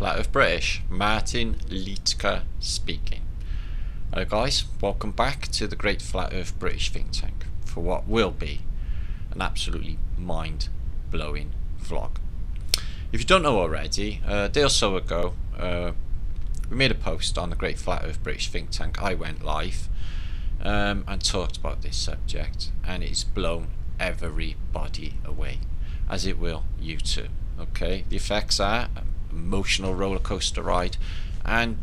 Flat Earth British, Martin Liedtke speaking. Hello guys, welcome back to the Great Flat Earth British think tank for what will be an absolutely mind-blowing vlog. If you don't know already, a day or so ago we made a post on the Great Flat Earth British think tank. I went live and talked about this subject, and it's blown everybody away, as it will you too. Okay, the effects are emotional roller coaster ride and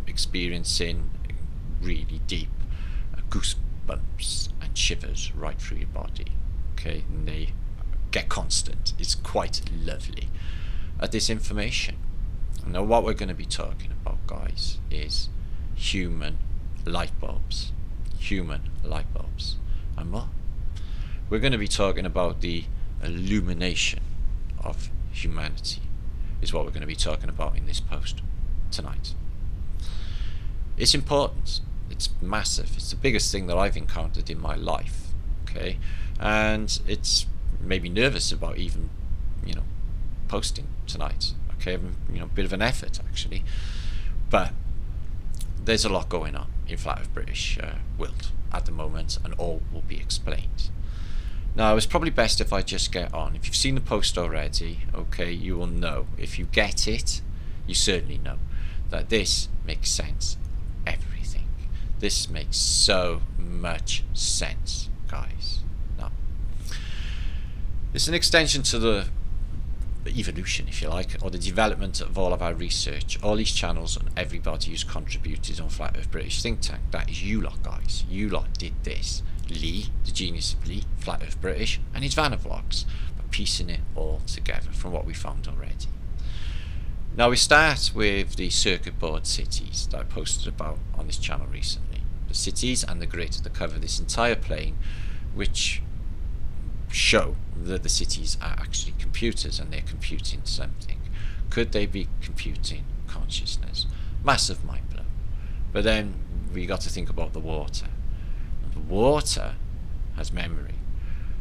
experiencing really deep goosebumps and shivers right through your body. Okay, and they get constant. It's quite lovely at this information. Now what we're going to be talking about, guys, is human light bulbs. Human light bulbs. And what? We're going to be talking about the illumination of humanity is what we're going to be talking about in this post tonight. It's important. It's massive. It's the biggest thing that I've encountered in my life. Okay, and it's made me nervous about even, posting tonight. Okay, a bit of an effort actually, but there's a lot going on in Flat Earth British world at the moment, and all will be explained. Now, it's probably best if I just get on. If you've seen the post already, okay, you will know. If you get it, you certainly know that this makes sense. Everything. This makes so much sense, guys. Now, it's an extension to the evolution, if you like, or the development of all of our research, all these channels, and everybody who's contributed on Flat Earth British think tank. That is you lot, guys. You lot did this. Lee, the genius of Lee, Flat Earth British, and his Vanna vlogs, but piecing it all together from what we found already. Now we start with the circuit board cities that I posted about on this channel recently. The cities and the grid that cover this entire plane, which show that the cities are actually computers and they're computing something. Could they be computing consciousness? Massive mind blow. But then we got to think about the water. The water has memory,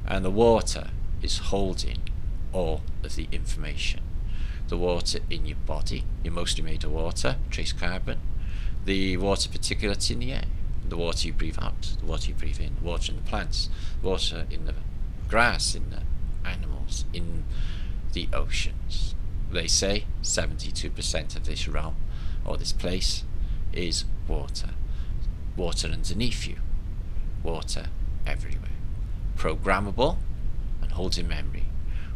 and the water is holding all of the information. The water in your body, you're mostly made of water, trace carbon, the water particulates in the air, the water you breathe out, the water you breathe in, the water in the plants, the water in the grass, in the animals, in the oceans. They say 72% of this realm, or this place, is water. Water underneath you. Water everywhere. Programmable and holding memory.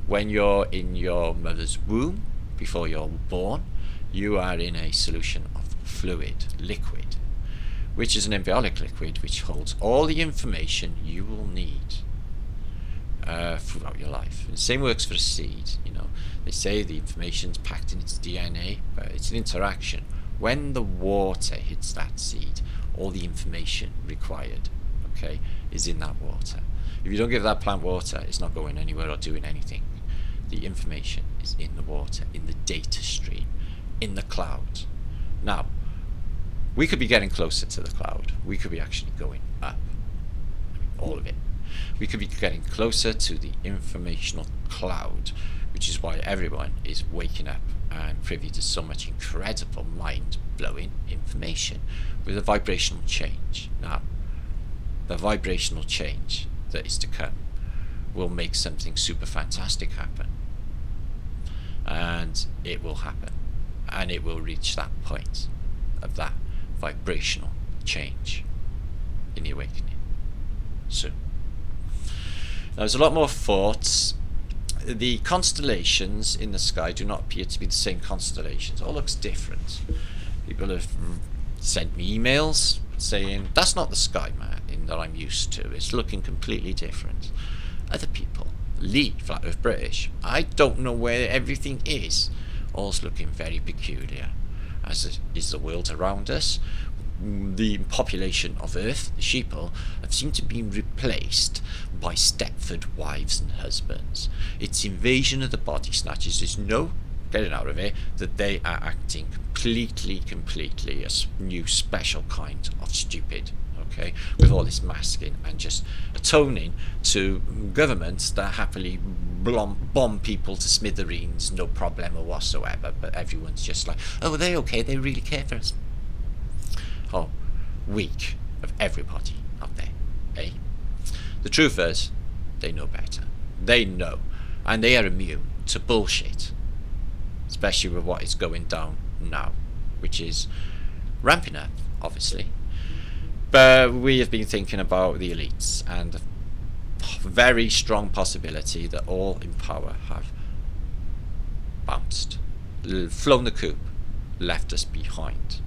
When you're in your mother's womb, before you're born, you are in a solution of fluid, liquid, which is an embryonic liquid which holds all the information you will need throughout your life. And the same works for a seed. They say the information's packed in its DNA, but it's an interaction. When the water hits that seed, all the information required, okay, is in that water. If you don't give that plant water, it's not going anywhere or doing anything. The information is in the water, in the data stream, in the cloud. Now, we could be getting closer to the cloud. We could be actually going up. All of it. We could be getting closer to the informational cloud, which is why everyone is waking up and privy to so much incredible mind-blowing information with a vibrational change. Now, the vibrational change that is to come will make something super fantastic happen, and it will happen, and it will reach that point of that vibrational change in the awakening soon. Now, there's a lot more thoughts. The constellations in the sky do not appear to be the same constellations. It all looks different. People have sent me emails saying, that's not the sky, Martin, that I'm used to. It's looking completely different. Other people, Lee, Flat Earth British, I don't know where everything is. All's looking very peculiar, as is the world around us. The population of Earth, the sheeple, have seemed to be replaced by Stepford wives and husbands. Its invasion of the body snatchers. There's no getting out of it that they are acting completely a new special kind of stupid. okay, with all this masking and just atoning to governments that happily bomb people to smithereens, no problem whatsoever, but everyone's just like, oh, are they okay? They really care for us. Oh, weak of everybody out there, eh? The truth is, they know better. They know, and they are immune to bullshit, especially with what is going down now, which is ramping up, obviously. But we have been thinking about the elites and the very strong possibility that all in power have bounced, flown the coop, left us behind.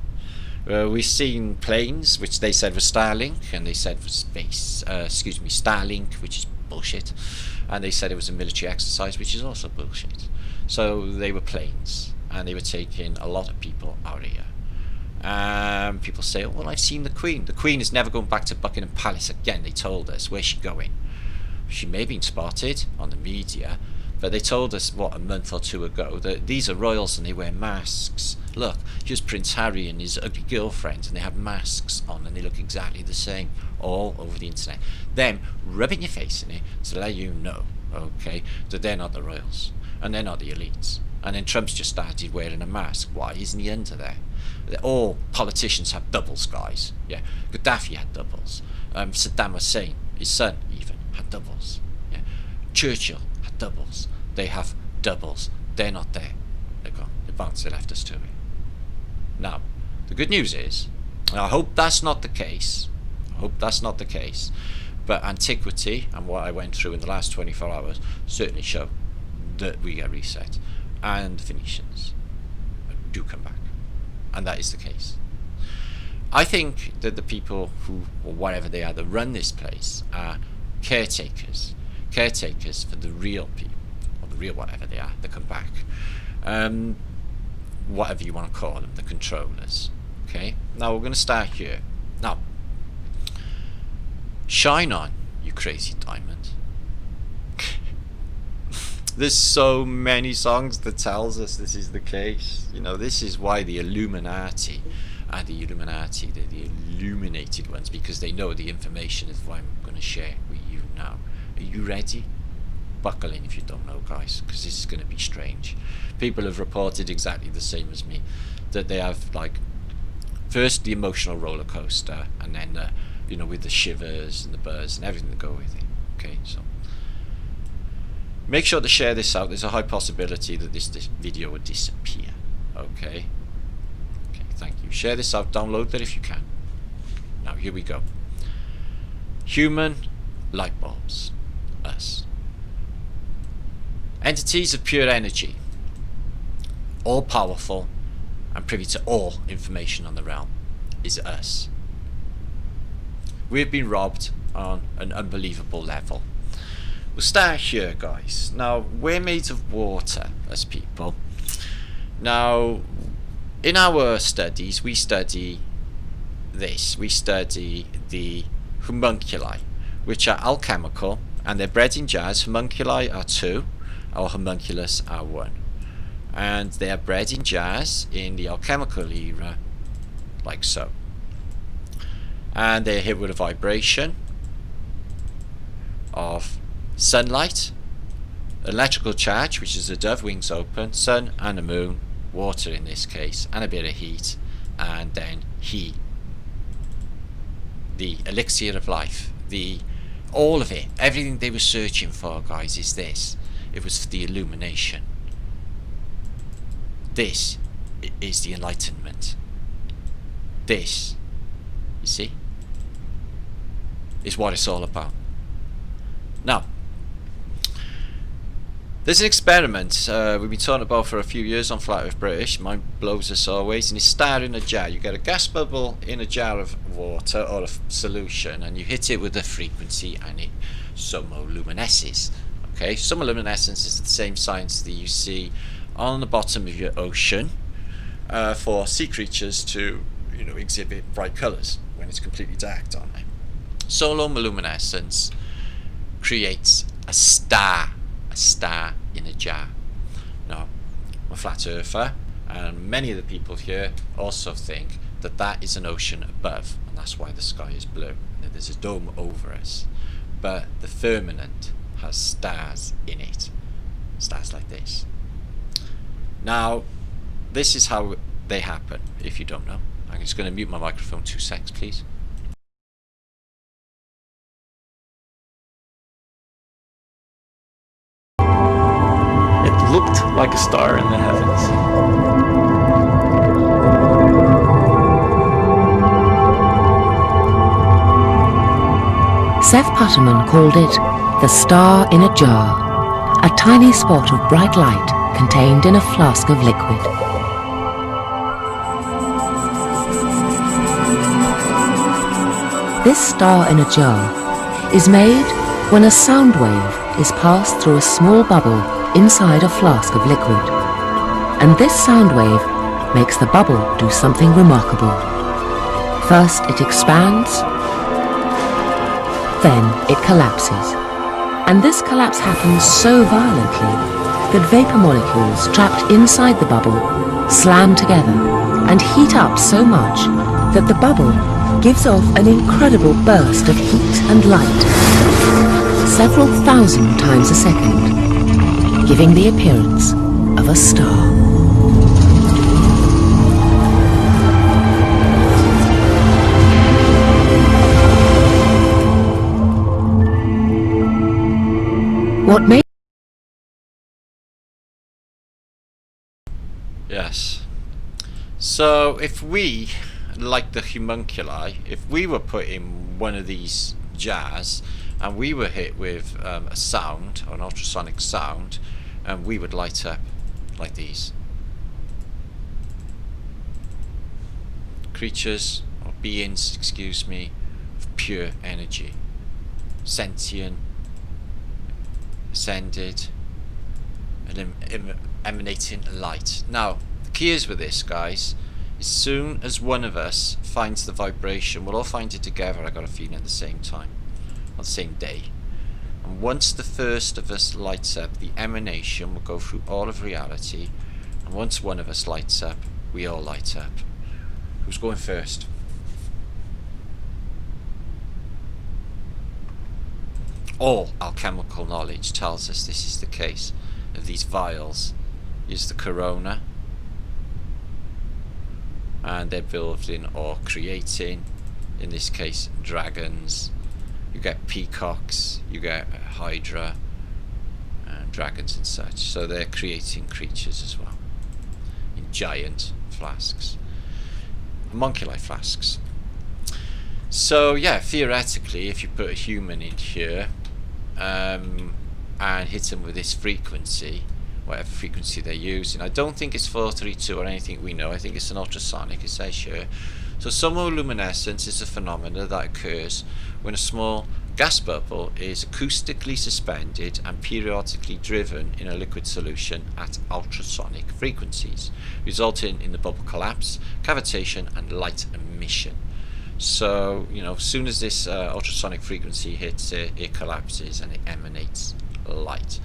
We've seen planes, which they said was Starlink, and they said was Starlink, which is bullshit, and they said it was a military exercise, which is also bullshit. So they were planes, and they were taking a lot of people out of here. People say, oh, well, I've seen the Queen. The Queen is never going back to Buckingham Palace again, they told us. Where's she going? She may have been spotted on the media, but they told us, what, a month or two ago, that these are royals and they wear masks. Look, here's Prince Harry and his ugly girlfriend, and they have masks on and they look exactly the same all over the internet. Them rubbing your face in it to let you know, okay, that they're not the royals and they're not the elites. And then Trump's just started wearing a mask. Why isn't he under there? All politicians have doubles, guys. Yeah, Gaddafi had doubles. Saddam Hussein, his son, even had doubles. Yeah, Churchill had doubles. They have doubles. They're not there. They're gone. They bounced. They left us to it. Now, the good news is, and I hope that's not the case. I hope that's not the case. But antiquity and what I went through in the last 24 hours certainly show that we get reset, and the Phoenicians do come back. And that is the case. I think that the people who, or whatever they are, that run this place are caretakers for the real people, or the real whatever they are, that come back. Whatever you want to call them, the controllers. Okay? Now we're going to start here. Now, shine on, you crazy diamond. There's so many songs that tells us this is the case. You know, this is why the Illuminati are the Illuminati. They're the illuminated ones, because they know the information is what I'm going to share with you now. Are you ready? Buckle in if you don't know, guys, because this is going to be strange. People have reported exactly the same as me, that they have, like, first the emotional roller coaster, and then, you know, with the shivers and the buzz and everything that go with it. Okay, so make sure to share this out. There's a high possibility that this video will disappear. Okay? Okay, thank you. Share this out. Download that if you can. Now, here we go. Human light bulbs. Us. Entities of pure energy. All powerful and privy to all information on the realm is us. We have been robbed on an unbelievable level. We'll start here, guys. Now, we're made of water as people. Now, in our studies, we study this. We study the homunculi, which are alchemical, and they're bred in jars. Homunculi are 2, our homunculus are 1. And they are bred in jars in the alchemical era, like so. And they're hit with a vibration of sunlight, electrical charge, which is a dove, wings open, sun and a moon, water in this case, and a bit of heat, and then he, the elixir of life, all of it, everything they were searching for, guys, is this. It was for the illumination. This is the enlightenment. This, you see, is what it's all about. Now, there's an experiment we've been talking about for a few years on Flat Earth British. Mine blows us always, and it's star in a jar. You get a gas bubble in a jar of water or a solution, and you hit it with a frequency, and it Sumo Luminescence. Okay, Sumo Luminescence is the same science that you see on the bottom of your ocean for sea creatures to, you know, exhibit bright colours when it's completely dark down there. Sumo Luminescence creates a star in a jar. Now, I'm a flat earther, and many of the people here also think that that is an ocean above, and that's why the sky is blue. And there's a dome over us, but the firmament has stars in it, stars like this. Now, this is how they happen, if you don't know. I'm just going to mute my microphone 2 seconds, please. It looked like a star in the heavens. Seth Putterman called it the star in a jar, a tiny spot of bright light contained in a flask of liquid. This star in a jar is made when a sound wave is passed through a small bubble inside a flask of liquid. And this sound wave makes the bubble do something remarkable. First it expands, then it collapses. And this collapse happens so violently that vapor molecules trapped inside the bubble slam together and heat up so much that the bubble gives off an incredible burst of heat and light, several thousand times a second, giving the appearance of a star. What made... Yes. So if we, like the homunculi, if we were put in one of these jars and we were hit with a sound, or an ultrasonic sound, and we would light up like these. Creatures, or beings, excuse me, of pure energy. Sentient, ascended, and emanating light. Now, the key is with this, guys, as soon as one of us finds the vibration, we'll all find it together, I got a feeling, at the same time, on the same day. And once the first of us lights up, the emanation will go through all of reality, and once one of us lights up, we all light up. Who's going first? All alchemical knowledge tells us this is the case. Of these vials is the corona, and they're building or creating, in this case, dragons. You get peacocks, you get hydra, and dragons and such. So they're creating creatures as well in giant flasks, homunculi flasks. So yeah, theoretically, if you put a human in here and hit them with this frequency, whatever frequency they're using, I don't think it's 432 or anything we know. I think it's an ultrasonic, it says here. So Sumo Luminescence is a phenomena that occurs when a small gas bubble is acoustically suspended and periodically driven in a liquid solution at ultrasonic frequencies, resulting in the bubble collapse, cavitation, and light emission. So, you know, as soon as this ultrasonic frequency hits it, it collapses and it emanates light.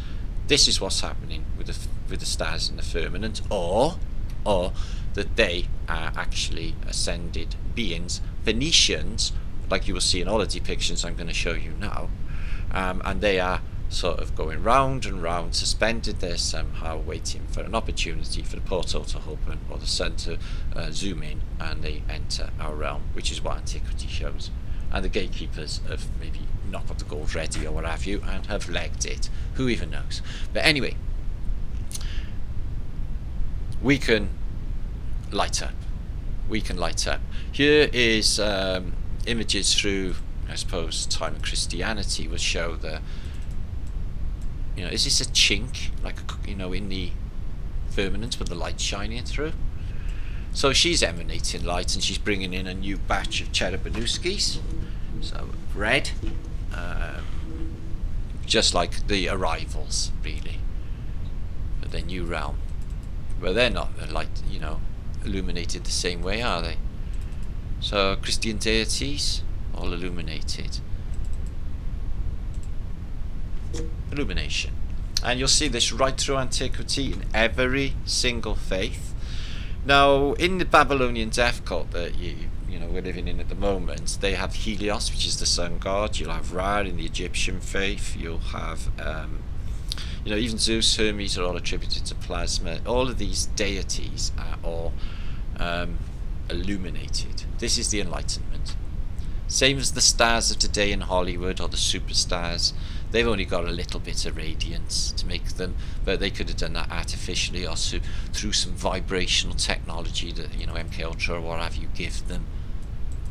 This is what's happening with the stars in the firmament, or that they are actually ascended beings, Venetians, like you will see in all the depictions I'm going to show you now, and they are sort of going round and round, suspended there somehow, waiting for an opportunity for the portal to open or the sun to zoom in, and they enter our realm, which is what antiquity shows. And the gatekeepers have maybe not got the gold ready or what have you, and have legged it. Who even knows? But anyway, we can light up. We can light up. Here is images through, I suppose, time of Christianity will show the, you know, is this a chink, like, you know, in the firmament with the light shining through? So she's emanating light, and she's bringing in a new batch of Cherubanuskis. So red, just like the arrivals, really, but their new realm. But they're not light, you know, illuminated the same way, are they? So Christian deities, all illuminated. Illumination. And you'll see this right through antiquity in every single faith. Now, in the Babylonian death cult that you we're living in at the moment, they have Helios, which is the sun god. You'll have Ra in the Egyptian faith. You'll have even Zeus, Hermes are all attributed to plasma. All of these deities are all illuminated. This is the enlightenment. Same as the stars of today in Hollywood, or the superstars. They've only got a little bit of radiance to make them, but they could have done that artificially, or through some vibrational technology that MK Ultra or what have you give them,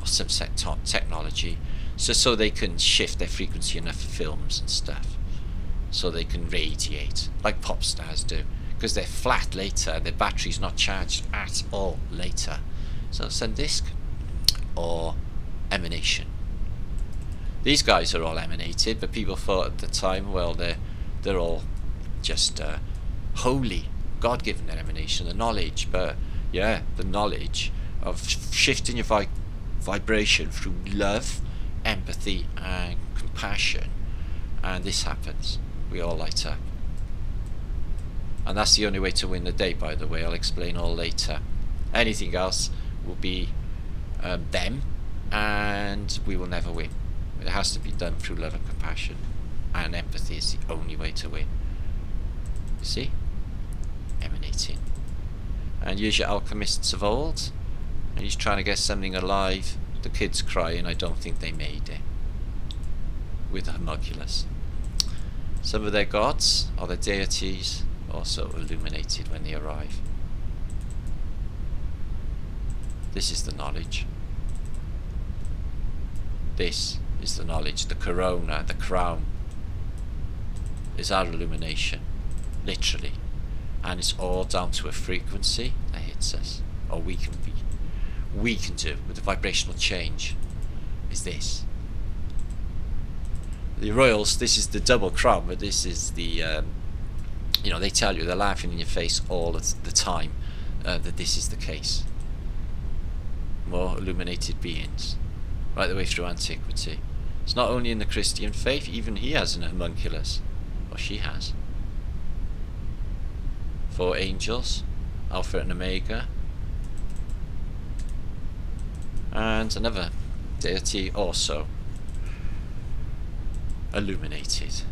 or some set-top technology, so they can shift their frequency enough for films and stuff, so they can radiate like pop stars do, because they're flat later. Their battery's not charged at all later. So sun disk or emanation. These guys are all emanated, but people thought at the time, well, they're all just holy, God-given, their emanation, the knowledge. But yeah, the knowledge of shifting your vibration through love, empathy, and compassion, and this happens. We all light up, and that's the only way to win the day. By the way, I'll explain all later. Anything else will be them, and we will never win. It has to be done through love and compassion, and empathy is the only way to win. You see? Emanating. And here's your alchemists of old, and he's trying to get something alive. The kid's crying. I don't think they made it. With the homunculus. Some of their gods, or their deities, also illuminated when they arrive. This is the knowledge. This is the knowledge. The corona, the crown, is our illumination, literally, and it's all down to a frequency that hits us, or we can do with the vibrational change. Is this the royals? This is the double crown, but this is the they tell you, they're laughing in your face all the time that this is the case. More illuminated beings right the way through antiquity. It's not only in the Christian faith, even he has an homunculus, or she has. 4 angels, Alpha and Omega, and another deity also illuminated,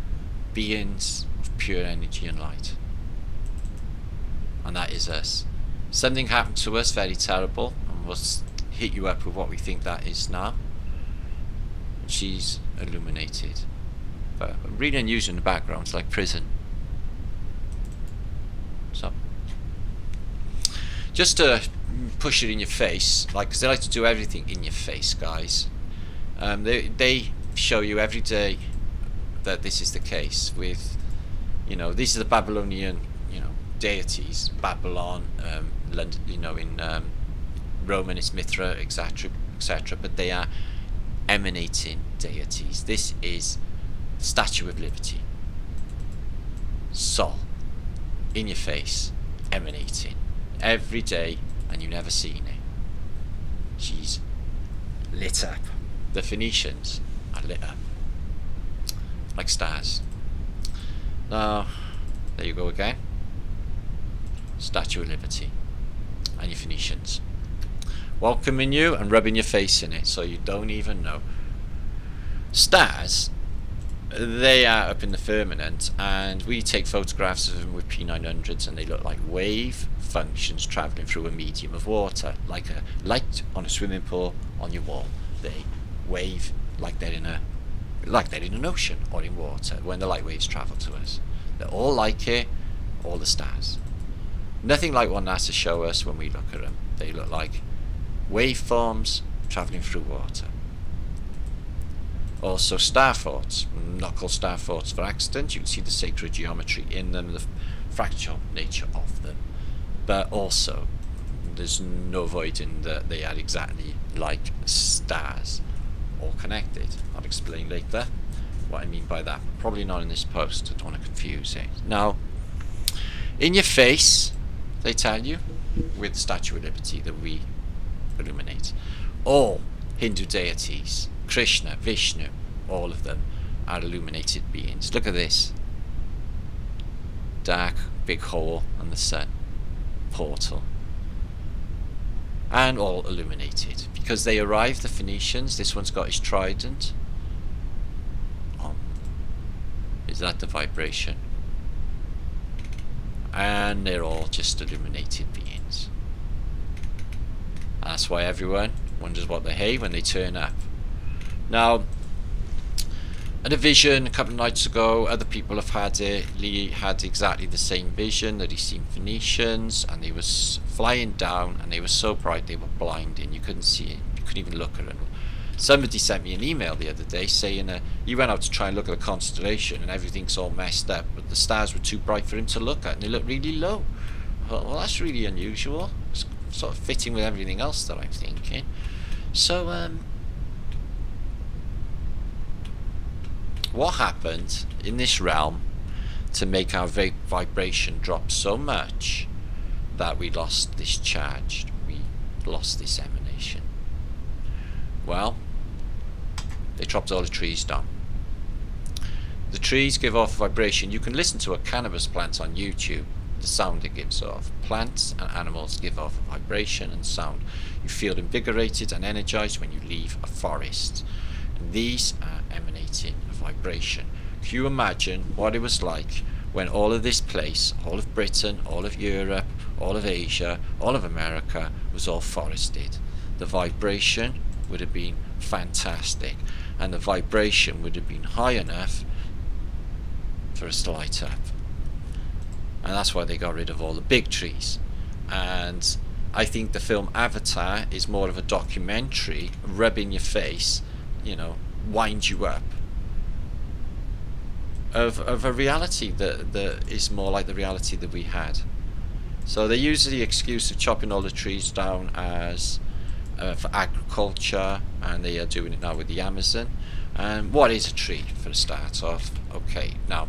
beings of pure energy and light, and that is us. Something happened to us very terrible, and we'll hit you up with what we think that is now. She's illuminated, but really unusual in the background. It's like prison. So just to push it in your face, because they like to do everything in your face, guys. They show you every day that this is the case with, these are the Babylonian, deities. Babylon, London, in Roman it's Mithra, etc., etc. But they are emanating deities. This is the Statue of Liberty. Sol, in your face, emanating every day, and you've never seen it. She's lit up. The Phoenicians are lit up like stars. Now, there you go again. Statue of Liberty and your Phoenicians welcoming you and rubbing your face in it so you don't even know. Stars, they are up in the firmament, and we take photographs of them with P900s, and they look like wave functions travelling through a medium of water, like a light on a swimming pool on your wall. They wave like they're in an ocean or in water when the light waves travel to us. They're all like it, all the stars. Nothing like what NASA show us when we look at them. They look like waveforms travelling through water. Also star thoughts, not called star thoughts for accident. You can see the sacred geometry in them, the fractal nature of them, but also there's no avoiding that they are exactly like stars, all connected. I'll explain later what I mean by that. Probably not in this post, I don't want to confuse it. Now, in your face, they tell you, with the Statue of Liberty that we illuminate, all Hindu deities, Krishna, Vishnu, all of them are illuminated beings. Look at this. Dark, big hole, and the sun. Portal. and all illuminated. Because they arrived, the Phoenicians, this one's got his trident. Is that the vibration? And they're all just illuminated beings. That's why everyone wonders what they hate when they turn up. Now, at a vision a couple of nights ago, other people have had it. Lee had exactly the same vision, that he's seen Phoenicians, and they was flying down, and they were so bright they were blinding. You couldn't see it. You couldn't even look at them. Somebody sent me an email the other day saying he went out to try and look at a constellation and everything's all messed up, but the stars were too bright for him to look at and they looked really low. I thought, well, that's really unusual. It's sort of fitting with everything else that I'm thinking. So, what happened in this realm to make our vibration drop so much that we lost this charge, we lost this emanation? Well, they chopped all the trees down. The trees give off vibration. You can listen to a cannabis plant on YouTube, the sound it gives off. Plants and animals give off vibration and sound. You feel invigorated and energized when you leave a forest. And these are emanating a vibration. Can you imagine what it was like when all of this place, all of Britain, all of Europe, all of Asia, all of America was all forested? The vibration would have been fantastic, and the vibration would have been high enough for us to light up. And that's why they got rid of all the big trees. And I think the film Avatar is more of a documentary, rub in your face, you know, wind you up, of a reality that is more like the reality that we had. So they use the excuse of chopping all the trees down as for agriculture, and they are doing it now with the Amazon. And what is a tree, for a start off? Okay, now,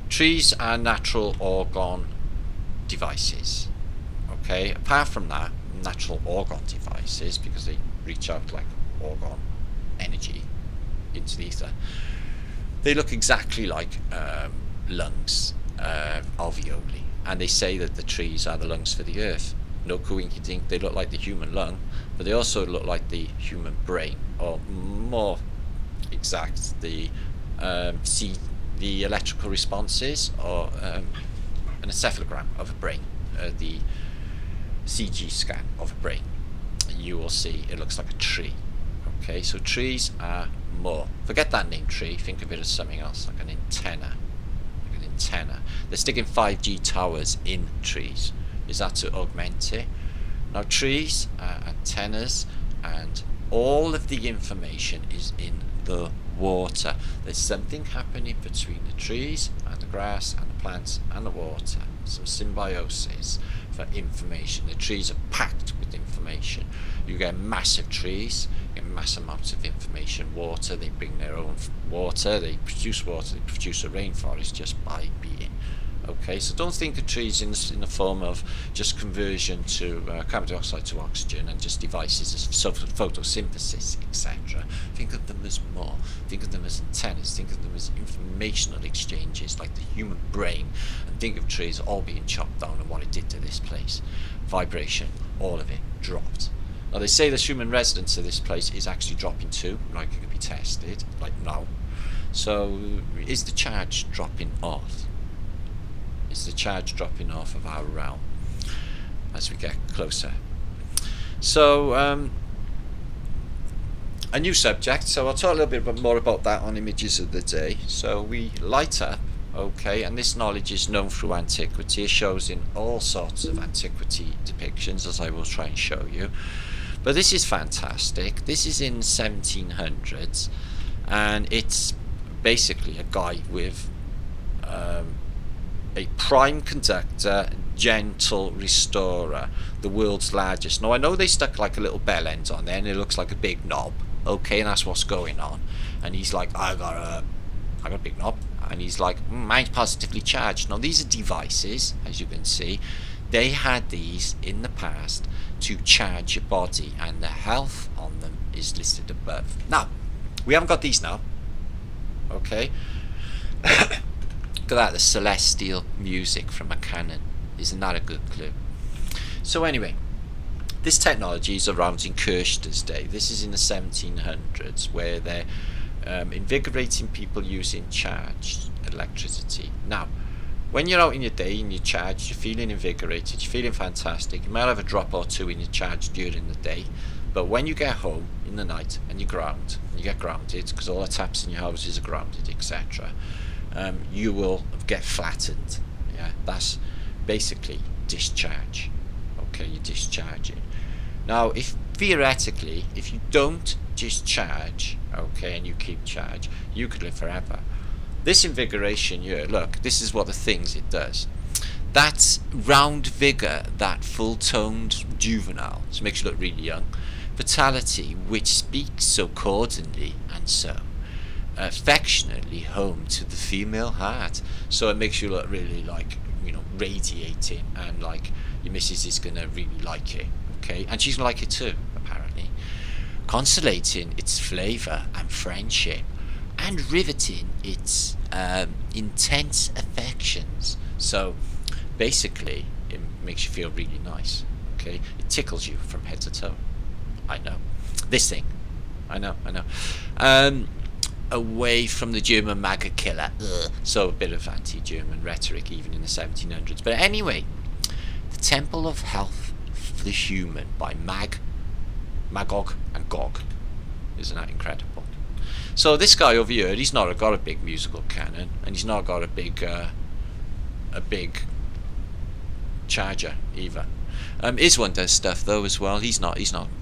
trees are natural organ devices. Okay, apart from that, natural organ devices, because they reach out like organ energy into the ether, they look exactly like lungs, alveoli. And they say that the trees are the lungs for the earth. No coincidence, they look like the human lung, but they also look like the human brain, or more exact, the electrical responses, or an encephalogram of a brain, the CG scan of a brain. You will see it looks like a tree. Okay, so trees are more. Forget that name tree. Think of it as something else, like an antenna. They're sticking 5G towers in trees. Is that to augment it? Now, trees are antennas, and all of the information is in the water. There's something happening between the trees and the grass and the plants and the water. Some symbiosis for information. The trees are packed with information. You get massive trees, you get mass amounts of information. Water, they bring their own water, they produce a rainforest just by being. Okay, so don't think of trees in the form of just conversion to carbon dioxide to oxygen and just devices as photosynthesis, etc. Think of them as more. Think of them as antennas. Think of them as informational exchanges, like the human brain. And think of trees all being chopped down and what it did to this place. Vibration, all of it dropped. Now they say the human residence of this place is actually dropping too, like it could be tested, like now. So is the charge dropping off? Is the charge dropping off of our realm as we get closer? So a new subject, so I'll talk a little bit more about that on Images of the Day. So we light up, okay, and this knowledge is known through antiquity. It shows in all sorts of antiquity depictions, as I will try and show you. But this is fantastic. This is in 1700s, and it's basically a guy with a prime conductor, gentle restorer, the world's largest. Now I know they stuck like a little bell end on there and it looks like a big knob, okay, and that's what's going on. And he's like, I got a big knob, and he's like, mine's positively charged. Now these are devices, as you can see. They had these in the past to charge your body, and the health on them is listed above. Now we haven't got these now, okay. Look at that, the celestial music from a cannon. Isn't that a good clue? So anyway, this technology is around in Kirchner's day. This is in the 1700s, where they're invigorating people using charged electricity. Now, when you're out in your day and you're charged, you're feeling invigorated, you're feeling fantastic. You might have a drop or two in your charge during the day, but when you get home in the night and you get grounded, because all the taps in your houses are grounded, etc., you will get flattened. Yeah, that's basically discharge. Okay, you're discharging. Now, if theoretically, if you don't discharge, okay, and you keep charge, you could live forever. This invigoration here, look, this is what the things it does. That round vigor, that full-toned juvenile, so it makes you look really young. Vitality, which speaks so cordially and so affectionately home to the female heart. So it makes you look really like, you know, radiating, and like your missus is gonna really like it, okay? And she's gonna like it too, apparently. Consolating its flavour and friendship, and riveting its intense affections. So basically it makes you feel really nice, okay? It tickles you from head to toe. I know this thing, I know. Away from the German MAGA killer. So a bit of anti-German rhetoric even in the 1700s. But anyway, The Temple of Health for the Human by Magog and Gog. Isn't that incredible? So this guy over here, he's not got a big musical canon, and he's not got a big charger either. Iswan does stuff though as well. He's not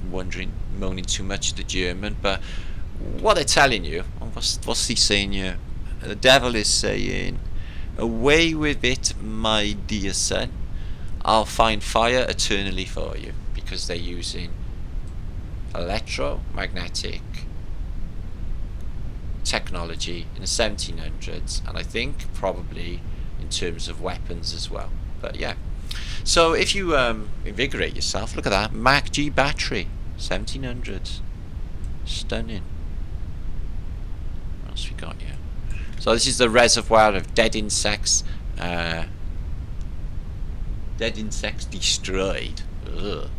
moaning too much at the German, but what they're telling you, what's he saying here? The devil is saying, away with it, my dear son. I'll find fire eternally for you, because they're using electromagnetic technology in the 1700s, and I think probably in terms of weapons as well. But yeah, so if you invigorate yourself, look at that Mac G battery, 1700s, stunning. What else we got here? So this is the reservoir of dead insects destroyed. Ugh.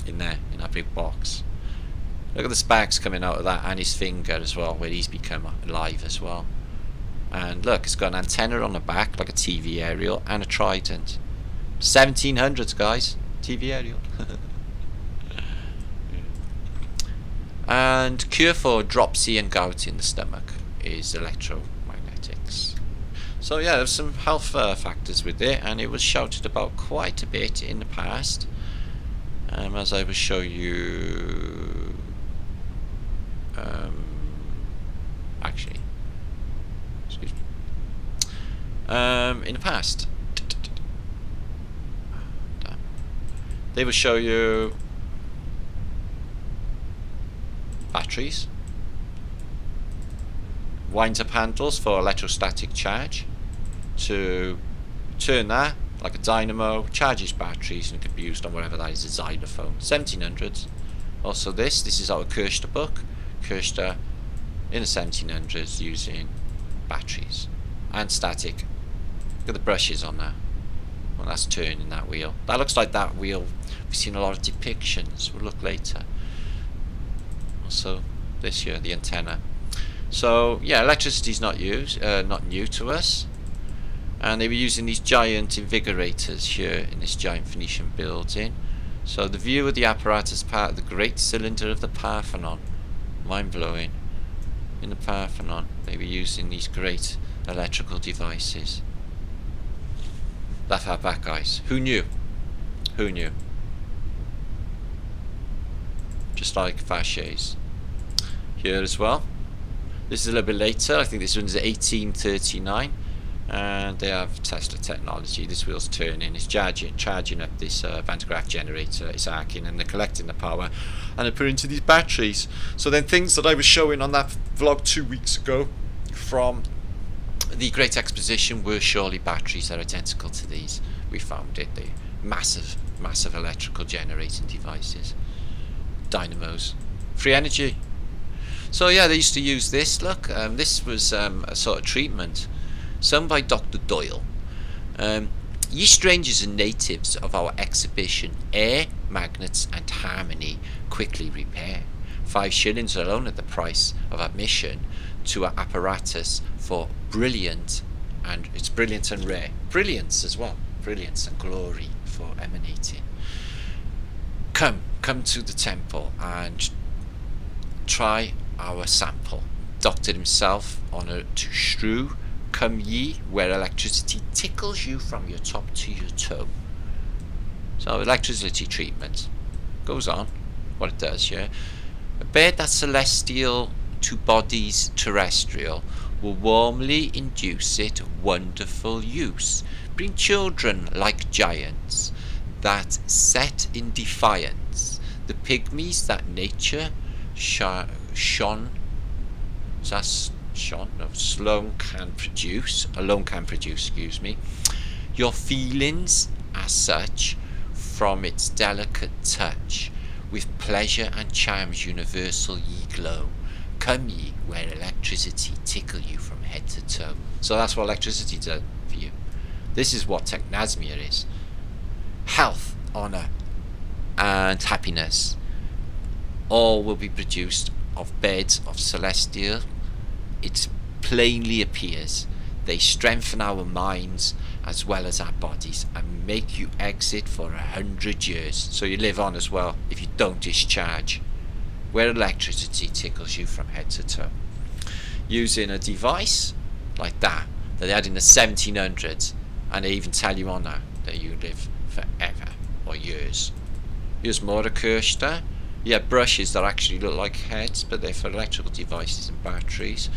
In there, in that big box. Look at the sparks coming out of that, and his finger as well, where he's become alive as well. And look, it's got an antenna on the back, like a TV aerial, and a trident. 1700s, guys. TV aerial. And cure for dropsy and gout in the stomach is electromagnetics. So yeah, there's some health factors with it, and it was shouted about quite a bit in the past. As I will show you. Actually, excuse me. In the past, they will show you batteries, wind-up handles for electrostatic charge, to turn that like a dynamo, charges batteries, and it could be used on whatever that is, a xylophone. 1700s. Also this is out of Kirchner book. Kirchner in the 1700s using batteries and static. Look at the brushes on that. Well, that's turning that wheel. That looks like that wheel we've seen a lot of depictions. We'll look later. Also this here, the antenna. So yeah, electricity's not new to us. And they were using these giant invigorators here in this giant Phoenician building. So the view of the apparatus part of the great cylinder of the Parthenon. Mind-blowing. In the Parthenon, they were using these great electrical devices. That far back, guys. Who knew? Who knew? Just like Faches. Here as well. This is a little bit later. I think this one's 1839. And they have Tesla technology. This wheel's turning, it's charging up this Van de Graaff generator, it's arcing, and they're collecting the power and they're putting into these batteries. So then things that I was showing on that vlog 2 weeks ago from the Great Exposition were surely batteries that are identical to these. We found it. They're massive electrical generating devices, dynamos, free energy. So yeah, they used to use this. Look, this was a sort of treatment. Some by Dr. Doyle. Ye strangers and natives of our exhibition, air, magnets and harmony quickly repair. 5 shillings alone at the price of admission to our apparatus for brilliant, and it's brilliant and rare. Brilliance as well. Brilliance and glory for emanating. Come to the temple and try our sample. Doctor himself honoured to strew. Come ye where electricity tickles you from your top to your toe. So electricity treatment goes on. What it does, yeah. A bed that's celestial to bodies terrestrial will warmly induce it wonderful use. Bring children like giants that set in defiance the pygmies that nature alone can produce, excuse me. Your feelings as such from its delicate touch, with pleasure and charms universal ye glow. Come ye where electricity tickle you from head to toe. So that's what electricity does for you. This is what technasmia is. Health, honour and happiness all will be produced of beds of celestial. It plainly appears they strengthen our minds as well as our bodies and make you exit for 100 years, so you live on as well if you don't discharge, where electricity tickles you from head to toe, using a device like that they had in the 1700s, and they even tell you on that you live forever or years. Here's more Kirsta. Yeah, brushes that actually look like heads, but they're for electrical devices and batteries,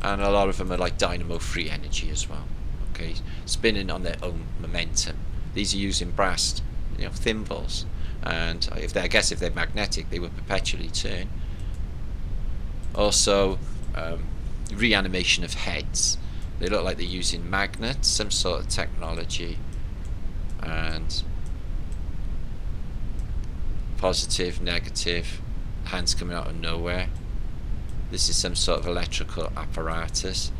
and a lot of them are like dynamo free energy as well. Okay, spinning on their own momentum. These are using brass, thimbles, and I guess if they're magnetic, they will perpetually turn. Also, reanimation of heads. They look like they're using magnets, some sort of technology, and positive, negative, hands coming out of nowhere. This is some sort of electrical apparatus,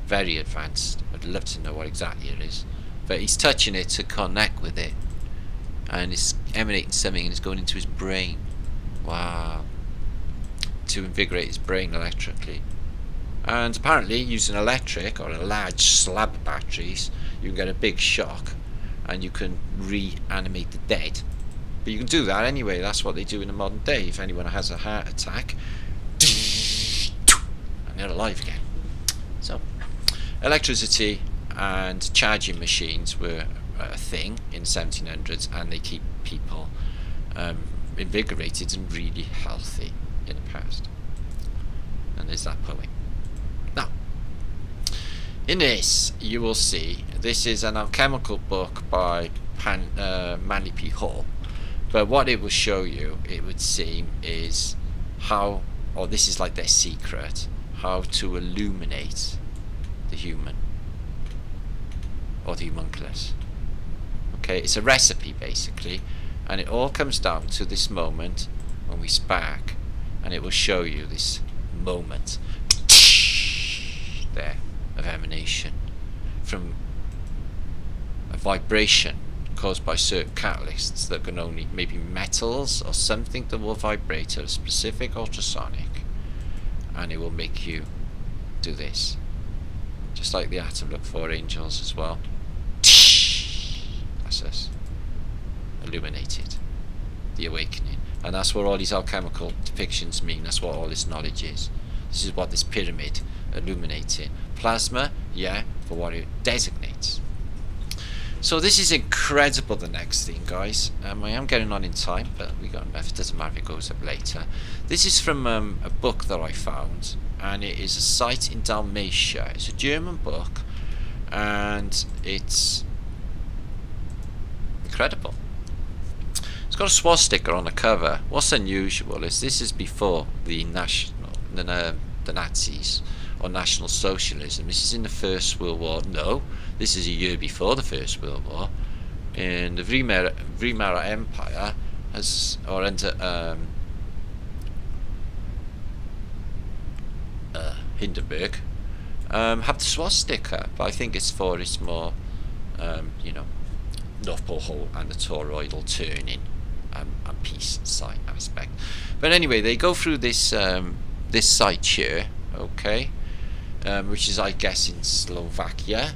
very advanced. I'd love to know what exactly it is, but he's touching it to connect with it, and it's emanating something, and it's going into his brain. Wow. To invigorate his brain electrically. And apparently using electric or a large slab of batteries, you can get a big shock and you can reanimate the dead. But you can do that anyway. That's what they do in the modern day. If anyone has a heart attack, and they're alive again. So electricity and charging machines were a thing in the 1700s, and they keep people invigorated and really healthy in the past. And there's that poem. Now, in this you will see, this is an alchemical book by Manly P. Hall, but what it will show you, it would seem, is how, or this is like their secret, how to illuminate the human, or the homunculus. Okay, it's a recipe basically, and it all comes down to this moment when we spark, and it will show you this moment there of emanation from a vibration caused by certain catalysts that can only, maybe metals or something that will vibrate at a specific ultrasonic, and it will make you do this, just like the atom. Look for angels as well. That's us, illuminated, the awakening. And that's what all these alchemical depictions mean. That's what all this knowledge is. This is what this pyramid illuminating. Plasma, yeah, for what it designates. So this is incredible, the next thing, guys. I am getting on in time, but we got enough. It doesn't matter if it goes up later. This is from a book that I found, and it is a site in Dalmatia. It's a German book, and it's incredible. It's got a swastika on the cover. What's unusual is this is before the Nazis or National Socialism. This is in the First World War. No, this is a year before the First World War. In the Weimar Empire, or under Hindenburg, have the swastika, but I think it's for its more you know, North Pole Hole and the toroidal turning and peace site aspect. But anyway, they go through this this site here, okay, which is, I guess, in Slovakia,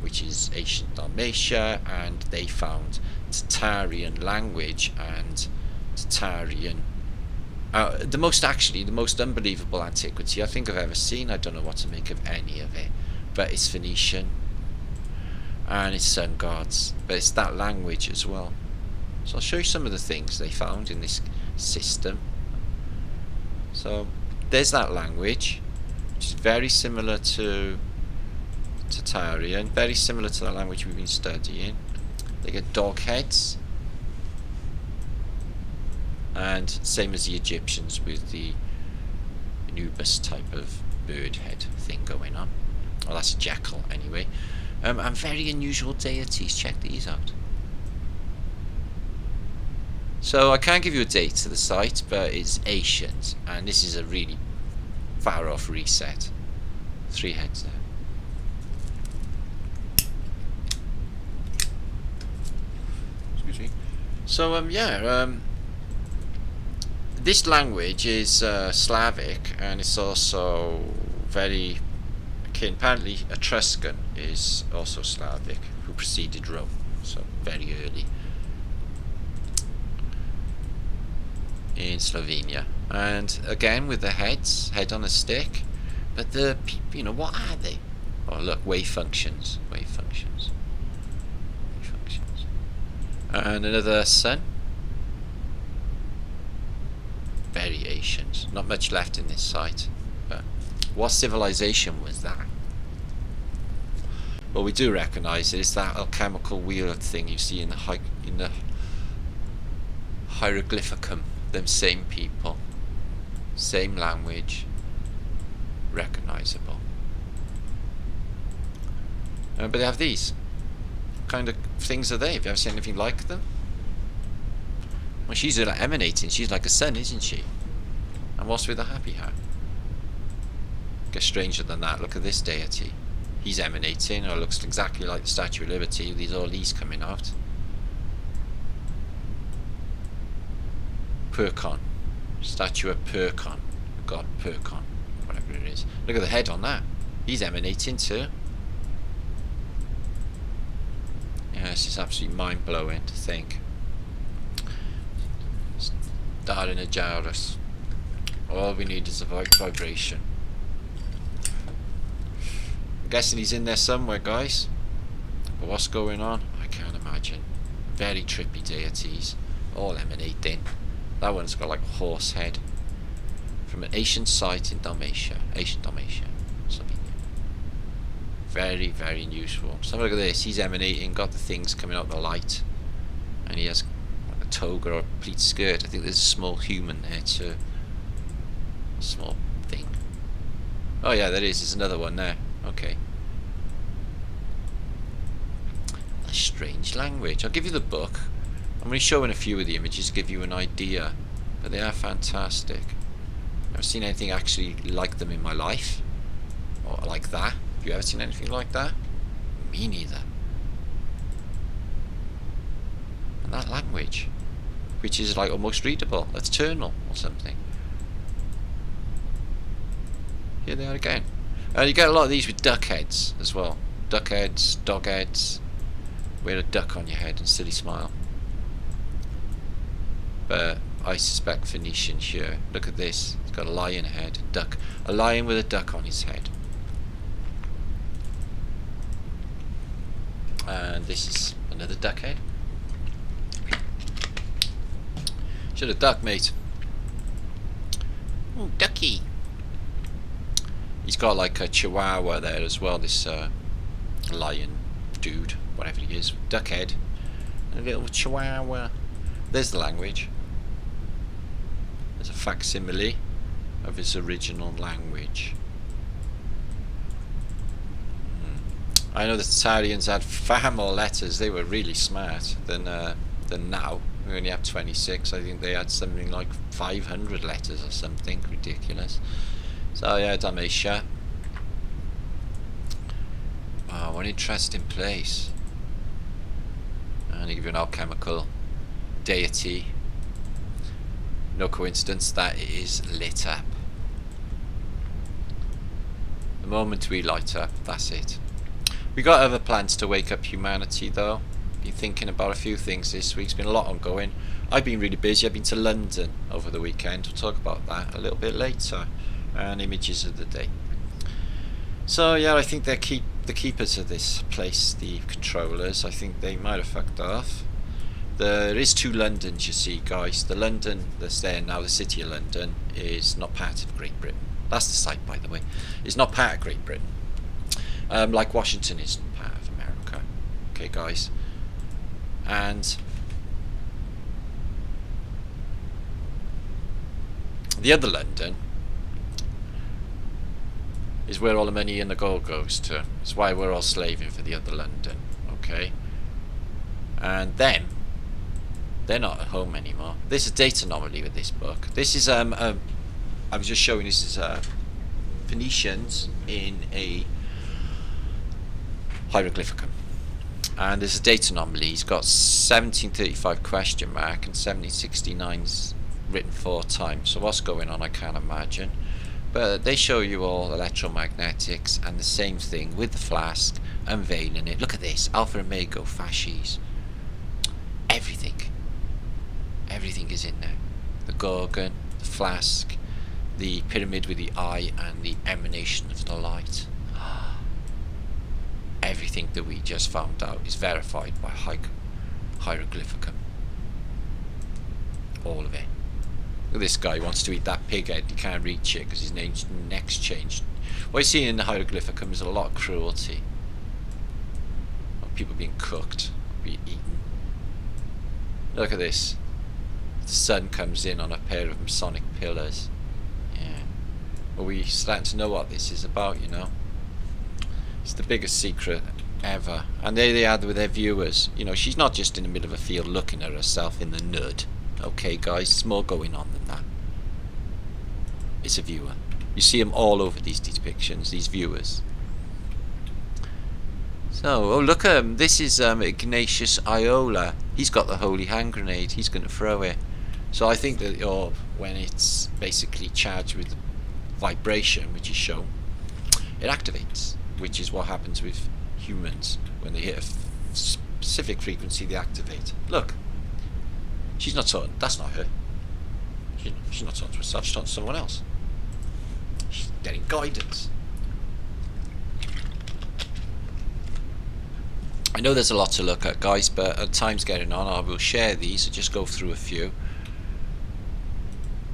which is ancient Dalmatia, and they found Tatarian language and Tatarian. The most unbelievable antiquity I think I've ever seen. I don't know what to make of any of it, but it's Phoenician and it's sun gods, but it's that language as well. So I'll show you some of the things they found in this system. So there's that language, which is very similar to Tatarian, very similar to the language we've been studying. They get dog heads, and same as the Egyptians with the Anubis type of bird head thing going on. Well, that's a jackal anyway. And very unusual deities. Check these out. So I can't give you a date to the site, but it's ancient, and this is a really far off reset. 3 heads there. Excuse me. So this language is Slavic, and it's also very akin. Apparently Etruscan is also Slavic, who preceded Rome, so very early in Slovenia. And again with the head on a stick, but the people, you know, what are they? Oh look, wave functions, and another sun. Variations. Not much left in this site, but what civilization was that? Well, we do recognise it. It's that alchemical wheel thing you see in the Hieroglyphicum. Them same people, same language, recognisable. But they have these. What kind of things are they? Have you ever seen anything like them? Well, she's like emanating. She's like a sun, isn't she? And what's with the happy hat? Gets stranger than that. Look at this deity. He's emanating, or looks exactly like the Statue of Liberty. With all these coming out. Perkon. Statue of Perkon. God, Perkon. Whatever it is. Look at the head on that. He's emanating too. Yeah, this is absolutely mind-blowing to think. Starting a Jarus. All we need is a vibration. I'm guessing he's in there somewhere, guys. But what's going on? I can't imagine. Very trippy deities. All emanating. That one's got like a horse head. From an ancient site in Dalmatia. Ancient Dalmatia. Slovenia. Very, very unusual. So look at this. He's emanating. Got the things coming out the light. And he has like a toga or a pleat skirt. I think there's a small human there too. A small thing. Oh yeah, there is. There's another one there. Okay. A strange language. I'll give you the book. I'm only showing a few of the images to give you an idea, but they are fantastic. I've seen anything actually like them in my life, or like that. Have you ever seen anything like that? Me neither. And that language, which is like almost readable, eternal or something. Here they are again. You get a lot of these with duck heads as well. Duck heads, dog heads. Wear a duck on your head and silly smile. But I suspect Phoenician here. Look at this. It's got a lion head, a duck. A lion with a duck on his head. And this is another duck head. Should have duck, mate. Oh, ducky. He's got like a chihuahua there as well, this lion dude, whatever he is. Duck head. And a little chihuahua. There's the language. There's a facsimile of his original language. I know the Tatarians had far more letters. They were really smart than now. We only have 26. I think they had something like 500 letters or something ridiculous. So yeah, Dalmatia. Wow, what an interesting place. And they give you an alchemical deity. No coincidence that it is lit up. The moment we light up, that's it. We got other plans to wake up humanity though. Been thinking about a few things this week. It's been a lot ongoing. I've been really busy. I've been to London over the weekend. We'll talk about that a little bit later. And images of the day. So yeah, I think they're the keepers of this place, the controllers. I think they might have fucked off. There is 2 Londons, you see, guys. The London that's there now, the city of London, is not part of Great Britain. That's the site, by the way. It's not part of Great Britain. Like Washington isn't part of America. Okay, guys. And the other London is where all the money and the gold goes to. It's why we're all slaving for the other London. Okay. And then they're not at home anymore. There's a date anomaly with this book. This is I was just showing this is Phoenicians in a Hieroglyphica, and there's a date anomaly. He's got 1735 question mark and 1769's written 4 times. So what's going on? I can't imagine. But they show you all electromagnetics and the same thing with the flask, unveiling it. Look at this, Alpha Omega fasces. Everything is in there. The Gorgon, the flask, the pyramid with the eye, and the emanation of the light. Everything that we just found out is verified by Hieroglyphica. All of it. Look at this guy, he wants to eat that pig head. He can't reach it because his neck's changed. What you see in the Hieroglyphica is a lot of cruelty. People being cooked, being eaten. Look at this. The sun comes in on a pair of Masonic pillars. Yeah. Well, we're starting to know what this is about, you know. It's the biggest secret ever. And there they are with their viewers. You know, she's not just in the middle of a field looking at herself in the nud. Okay, guys, there's more going on than that. It's a viewer. You see them all over these depictions, these viewers. So, oh look at him. This is Ignatius Iola. He's got the holy hand grenade. He's going to throw it. So I think that the orb, when it's basically charged with vibration, which is shown, it activates, which is what happens with humans. When they hit a specific frequency, they activate. Look. She's not talking. That's not her. She's not talking to herself. She's talking to someone else. She's getting guidance. I know there's a lot to look at, guys, but time's getting on. I will share these. So just go through a few.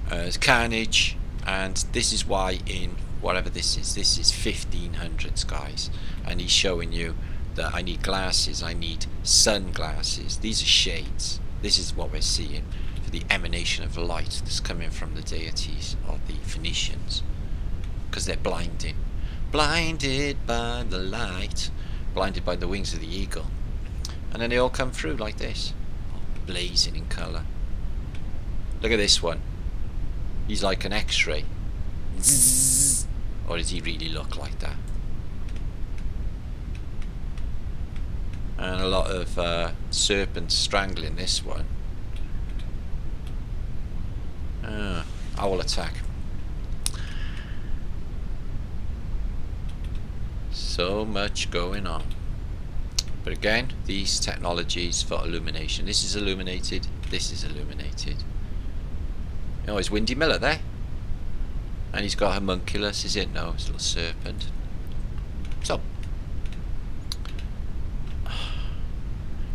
There's Carnage, and this is why in whatever this is 1500s, guys. And he's showing you that I need glasses. I need sunglasses. These are shades. This is what we're seeing for the emanation of light that's coming from the deities of the Phoenicians, because they're blinding, blinded by the light, blinded by the wings of the eagle, and then they all come through like this, blazing in colour. Look at this one. He's like an X-ray. Or does he really look like that? And a lot of serpents strangling this one. Owl attack. So much going on. But again, these technologies for illumination. This is illuminated. This is illuminated. Oh, it's Windy Miller there. And he's got homunculus, is it? No, it's a little serpent. So,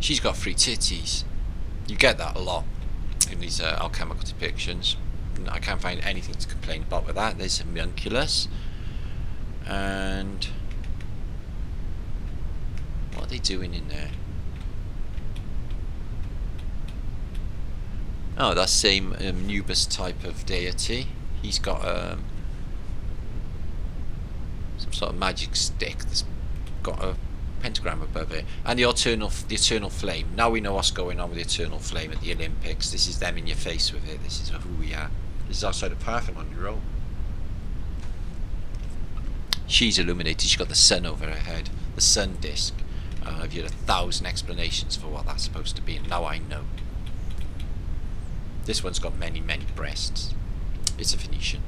she's got 3 titties. You get that a lot in these alchemical depictions. I can't find anything to complain about with that. There's homunculus. And what are they doing in there? Oh, that same Nubus type of deity. He's got some sort of magic stick that's got a pentagram above it, and the eternal flame. Now we know what's going on with the eternal flame at the Olympics. This is them in your face with it. This is who we are. This is outside of Parthenon, your own. She's illuminated. She's got the sun over her head, the sun disk, I've had 1,000 explanations for what that's supposed to be, and now I know. This one's got many, many breasts. It's a Phoenician.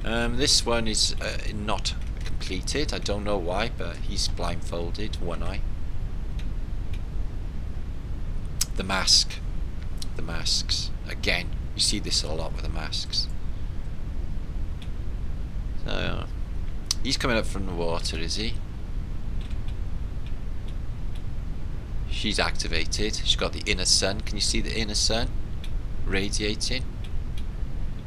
This one is not completed. I don't know why, but he's blindfolded, one eye. The mask. The masks. Again, you see this a lot with the masks. So, he's coming up from the water, is he? She's activated. She's got the inner sun. Can you see the inner sun radiating?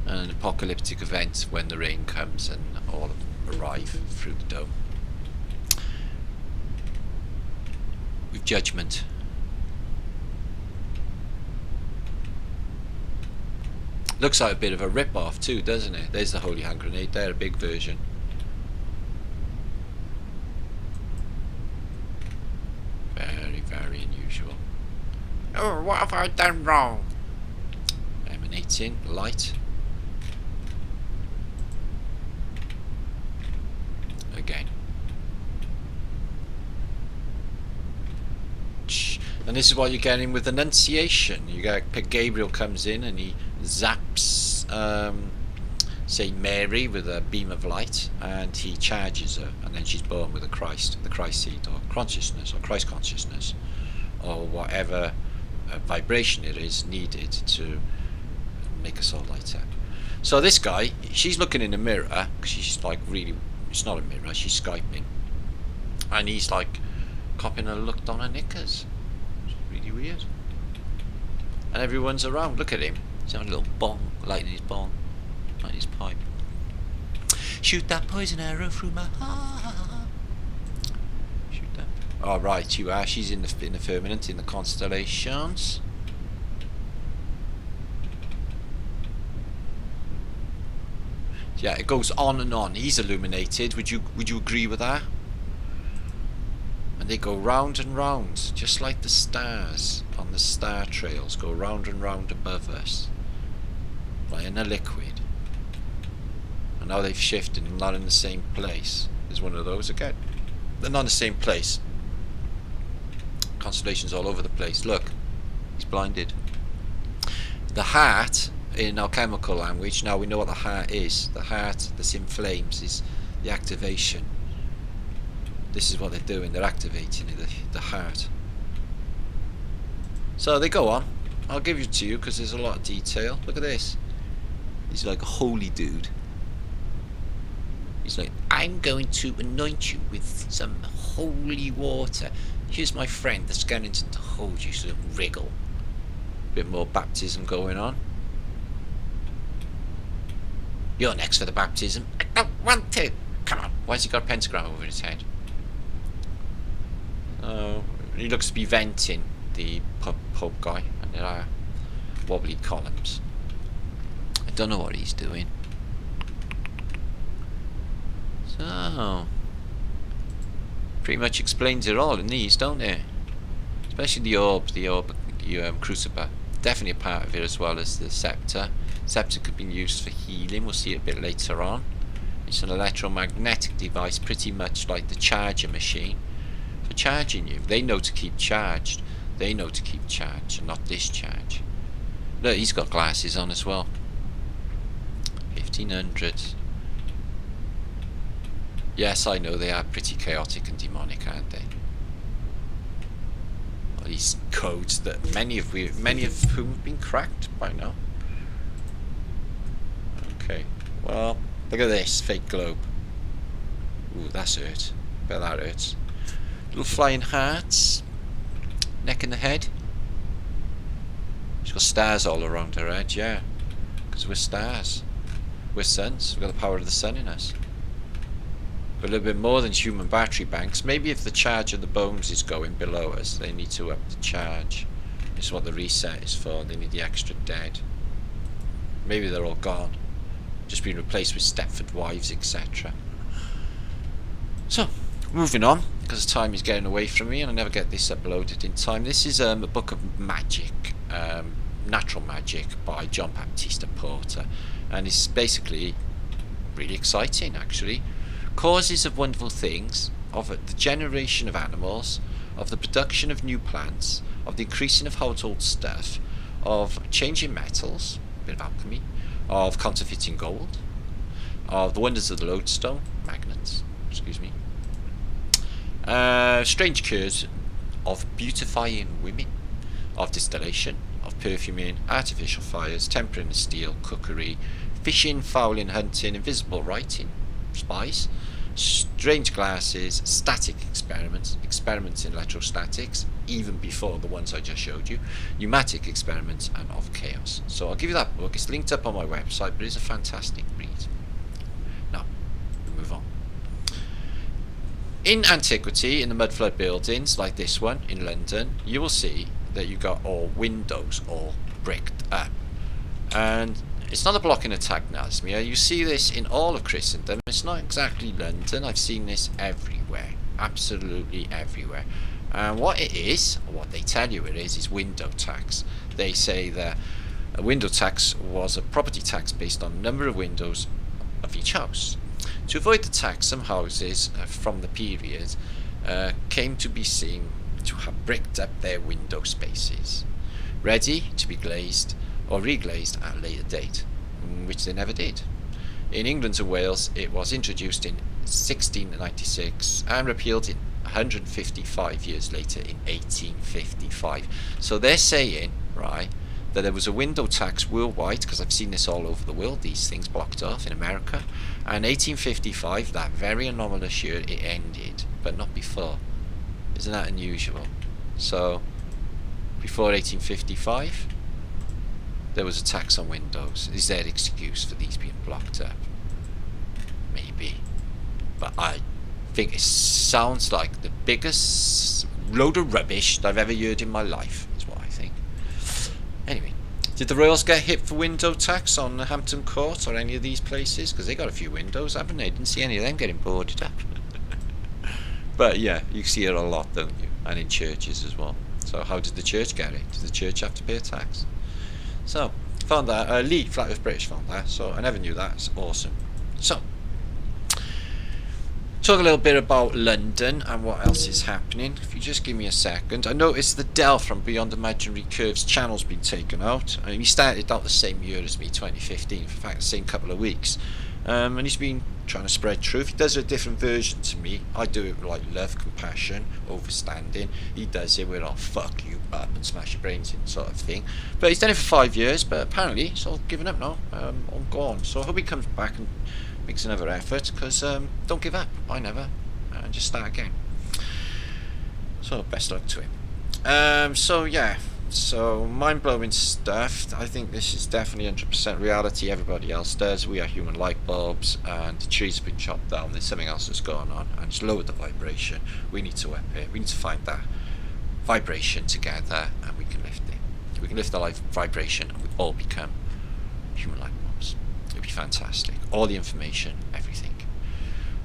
And an apocalyptic event when the rain comes and all arrive through the dome. With judgment. Looks like a bit of a rip-off too, doesn't it? There's the Holy Hand Grenade there, a big version. Very, very unusual. Oh, what have I done wrong? Emanating light. Again. And this is what you're getting with Annunciation. You get Gabriel comes in and he zaps, say Mary with a beam of light, and he charges her, and then she's born with the Christ seed, or consciousness, or Christ consciousness, or whatever vibration it is needed to make us all light up. So this guy, she's looking in the mirror, because she's like really, it's not a mirror, she's Skyping, and he's like copying a look on her knickers. Really weird. And everyone's around. Look at him. He's having a little bong, lighting his bong, lighting his pipe. Shoot that poison arrow through my heart. Shoot that. Oh right, you are. She's in the firmament, in the constellations. Yeah, it goes on and on. He's illuminated. Would you agree with that? And they go round and round, just like the stars on the star trails go round and round above us, like in a liquid. And now they've shifted and not in the same place. There's one of those again. They're not in the same place. Constellations all over the place. Look, he's blinded. The heart, in alchemical language, now we know what the heart is. The heart that's in flames is the activation. This is what they're doing, they're activating the heart. So they go on. I'll give it to you because there's a lot of detail. Look at this. He's like a holy dude. He's like, I'm going to anoint you with some holy water. Here's my friend, the skeleton, to hold you so don't wriggle. Bit more baptism going on. You're next for the baptism. I don't want to. Come on. Why's he got a pentagram over his head? He looks to be venting, the pub guy, and there are wobbly columns. I don't know what he's doing. So, pretty much explains it all in these, don't it? Especially the orb, crucible. Definitely a part of it, as well as the scepter. Scepter could be used for healing. We'll see it a bit later on. It's an electromagnetic device, pretty much like the charger machine. For charging you. They know to keep charged. They know to keep charged and not discharge. Look, he's got glasses on as well. 1500. Yes, I know they are pretty chaotic and demonic, aren't they? All these codes that many of whom have been cracked by now. Okay. Well, look at this fake globe. Ooh, that's hurt. Bet that hurts. Little flying hearts. Neck and the head. She's got stars all around her head, yeah. Because we're stars. We're suns. We've got the power of the sun in us. But a little bit more than human battery banks. Maybe if the charge of the bones is going below us, they need to up the charge. This is what the reset is for. They need the extra dead. Maybe they're all gone. Just been replaced with Stepford wives, etc. So, moving on, because time is getting away from me and I never get this uploaded in time. This is a book of magic, natural magic, by John Baptista Porter, and it's basically really exciting actually. Causes of wonderful things of the generation of animals, of the production of new plants, of the increasing of household stuff, of changing metals, a bit of alchemy, of counterfeiting gold, of the wonders of the lodestone, magnets, excuse me, strange cures of beautifying women, of distillation, of perfuming, artificial fires, tempering of steel, cookery, fishing, fowling, hunting, invisible writing, spies, strange glasses, static experiments, experiments in electrostatics, even before the ones I just showed you, pneumatic experiments, and of chaos. So I'll give you that book. It's linked up on my website, but it's a fantastic read. Now, we move on. In antiquity, in the mud flood buildings like this one in London, you will see that you got all windows all bricked up, and it's not a blocking attack, Nasmia. You see this in all of Christendom. It's not exactly London. I've seen this everywhere, absolutely everywhere. And what it is, or what they tell you it is window tax. They say that a window tax was a property tax based on the number of windows of each house. To avoid the tax, some houses from the period came to be seen to have bricked up their window spaces, ready to be glazed or reglazed at a later date, which they never did. In England and Wales, it was introduced in 1696 and repealed in 155 years later in 1855. So they're saying, right, that there was a window tax worldwide, because I've seen this all over the world, these things blocked off in America, and 1855, that very anomalous year, it ended, but not before. Isn't that unusual? So, before 1855, there was a tax on windows. Is there an excuse for these being blocked up? Maybe. But I think it sounds like the biggest load of rubbish that I've ever heard in my life, is what I think. Anyway, did the Royals get hit for window tax on Hampton Court or any of these places? Because they got a few windows, haven't they? Didn't see any of them getting boarded up. But yeah, you see it a lot, don't you? And in churches as well. So how did the church get it? Did the church have to pay a tax? So, found that. Lee, Flat Earth British, found that. So I never knew that. It's awesome. So, talk a little bit about London and what else is happening. If you just give me a second. I noticed the Del from Beyond Imaginary Curves channel's been taken out. He started out the same year as me, 2015. In fact, the same couple of weeks. And he's been trying to spread truth. He does a different version to me. I do it with like love, compassion, overstanding. He does it with I'll fuck you up and smash your brains in sort of thing. But he's done it for 5 years, but apparently he's all given up now. All gone. So I hope he comes back and makes another effort, because don't give up. I never. And just start again. So best luck to him. So yeah. So mind-blowing stuff. I think this is definitely 100% reality. Everybody else does. We are human light bulbs, and the trees have been chopped down. There's something else that's going on, and it's lowered the vibration. We need to up it. We need to find that vibration together, and we can lift it. We can lift the life vibration, and we all become human light bulbs. It'd be fantastic. All the information, everything.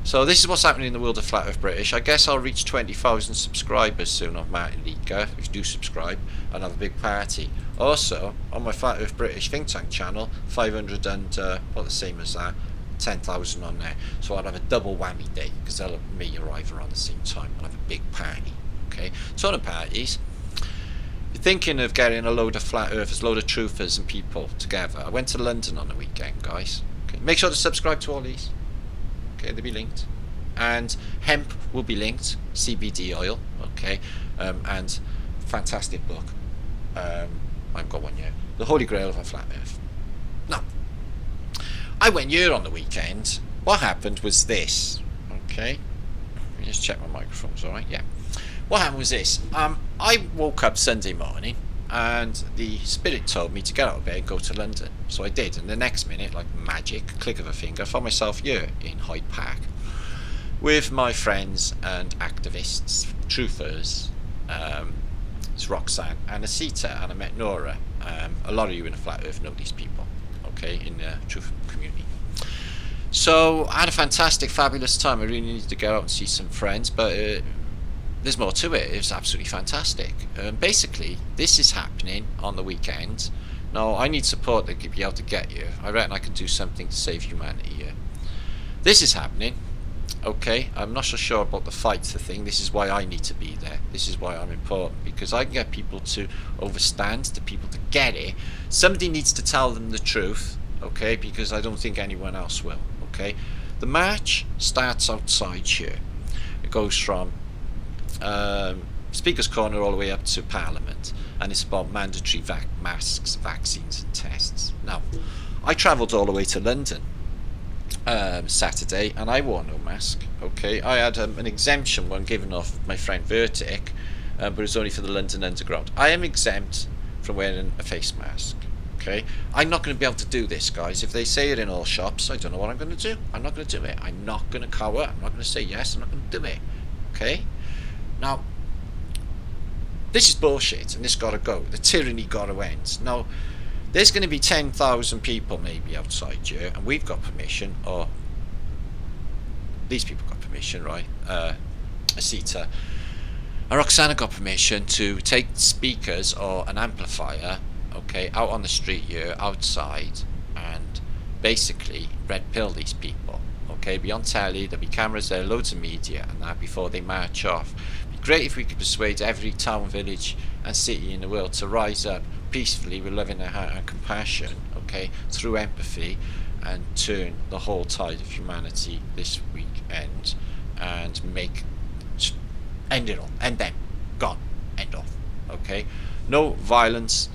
So this is what's happening in the world of Flat Earth British. I guess I'll reach 20,000 subscribers soon on Martin Liedtke. If you do subscribe, I'll have a big party. Also, on my Flat Earth British think tank channel, 500 and, well, the same as that, 10,000 on there. So I'll have a double whammy day, because they'll may arrive around the same time. I'll have a big party. Okay, ton of parties. You're thinking of getting a load of flat earthers, a load of truthers and people together. I went to London on the weekend, guys. Okay, make sure to subscribe to all these. Okay, they'll be linked, and hemp will be linked, CBD oil, okay, and fantastic book. I've got one here, The Holy Grail of a Flat Earth. Now, I went here on the weekend. What happened was this, okay, let me just check my microphone's alright, yeah. What happened was this, I woke up Sunday morning, and the spirit told me to get out of bed and go to London. So I did, and the next minute, like magic, click of a finger, I found myself here in Hyde Park with my friends and activists, truthers. It's Roxanne and Asita, and I met Nora. A lot of you in the Flat Earth know these people, okay, in the truth community. So I had a fantastic, fabulous time. I really needed to go out and see some friends, but there's more to it. It was absolutely fantastic. Basically, this is happening on the weekend. Now, I need support to be able to get you. I reckon I can do something to save humanity here. This is happening Okay, I'm not so sure about the fighter thing. This is why I need to be there. This is why I'm important, because I can get people to overstand, the people to get it. Somebody needs to tell them the truth, okay, because I don't think anyone else will, okay. The march starts outside here. It goes from Speaker's Corner all the way up to Parliament, and it's about mandatory masks, vaccines and tests. Now, I travelled all the way to London Saturday, and I wore no mask. Okay, I had an exemption one given off my friend Liedtke, but it was only for the London Underground. I am exempt from wearing a face mask. Okay, I'm not going to be able to do this, guys. If they say it in all shops, I don't know what I'm going to do. I'm not going to do it. I'm not going to cower. I'm not going to say yes. I'm not going to do it. Okay. Now, this is bullshit, and this got to go. The tyranny got to end. Now, there's going to be 10,000 people maybe outside here, and we've got permission, or these people got permission, right? Asita and Roxana got permission to take speakers or an amplifier, okay, out on the street here, outside, and basically red pill these people. Okay, be on telly, there'll be cameras there, loads of media, and that before they march off. It'd be great if we could persuade every town, village, and city in the world to rise up peacefully with love in their heart and compassion, okay, through empathy, and turn the whole tide of humanity this weekend, and end it all, end them, gone, end off, okay? No violence,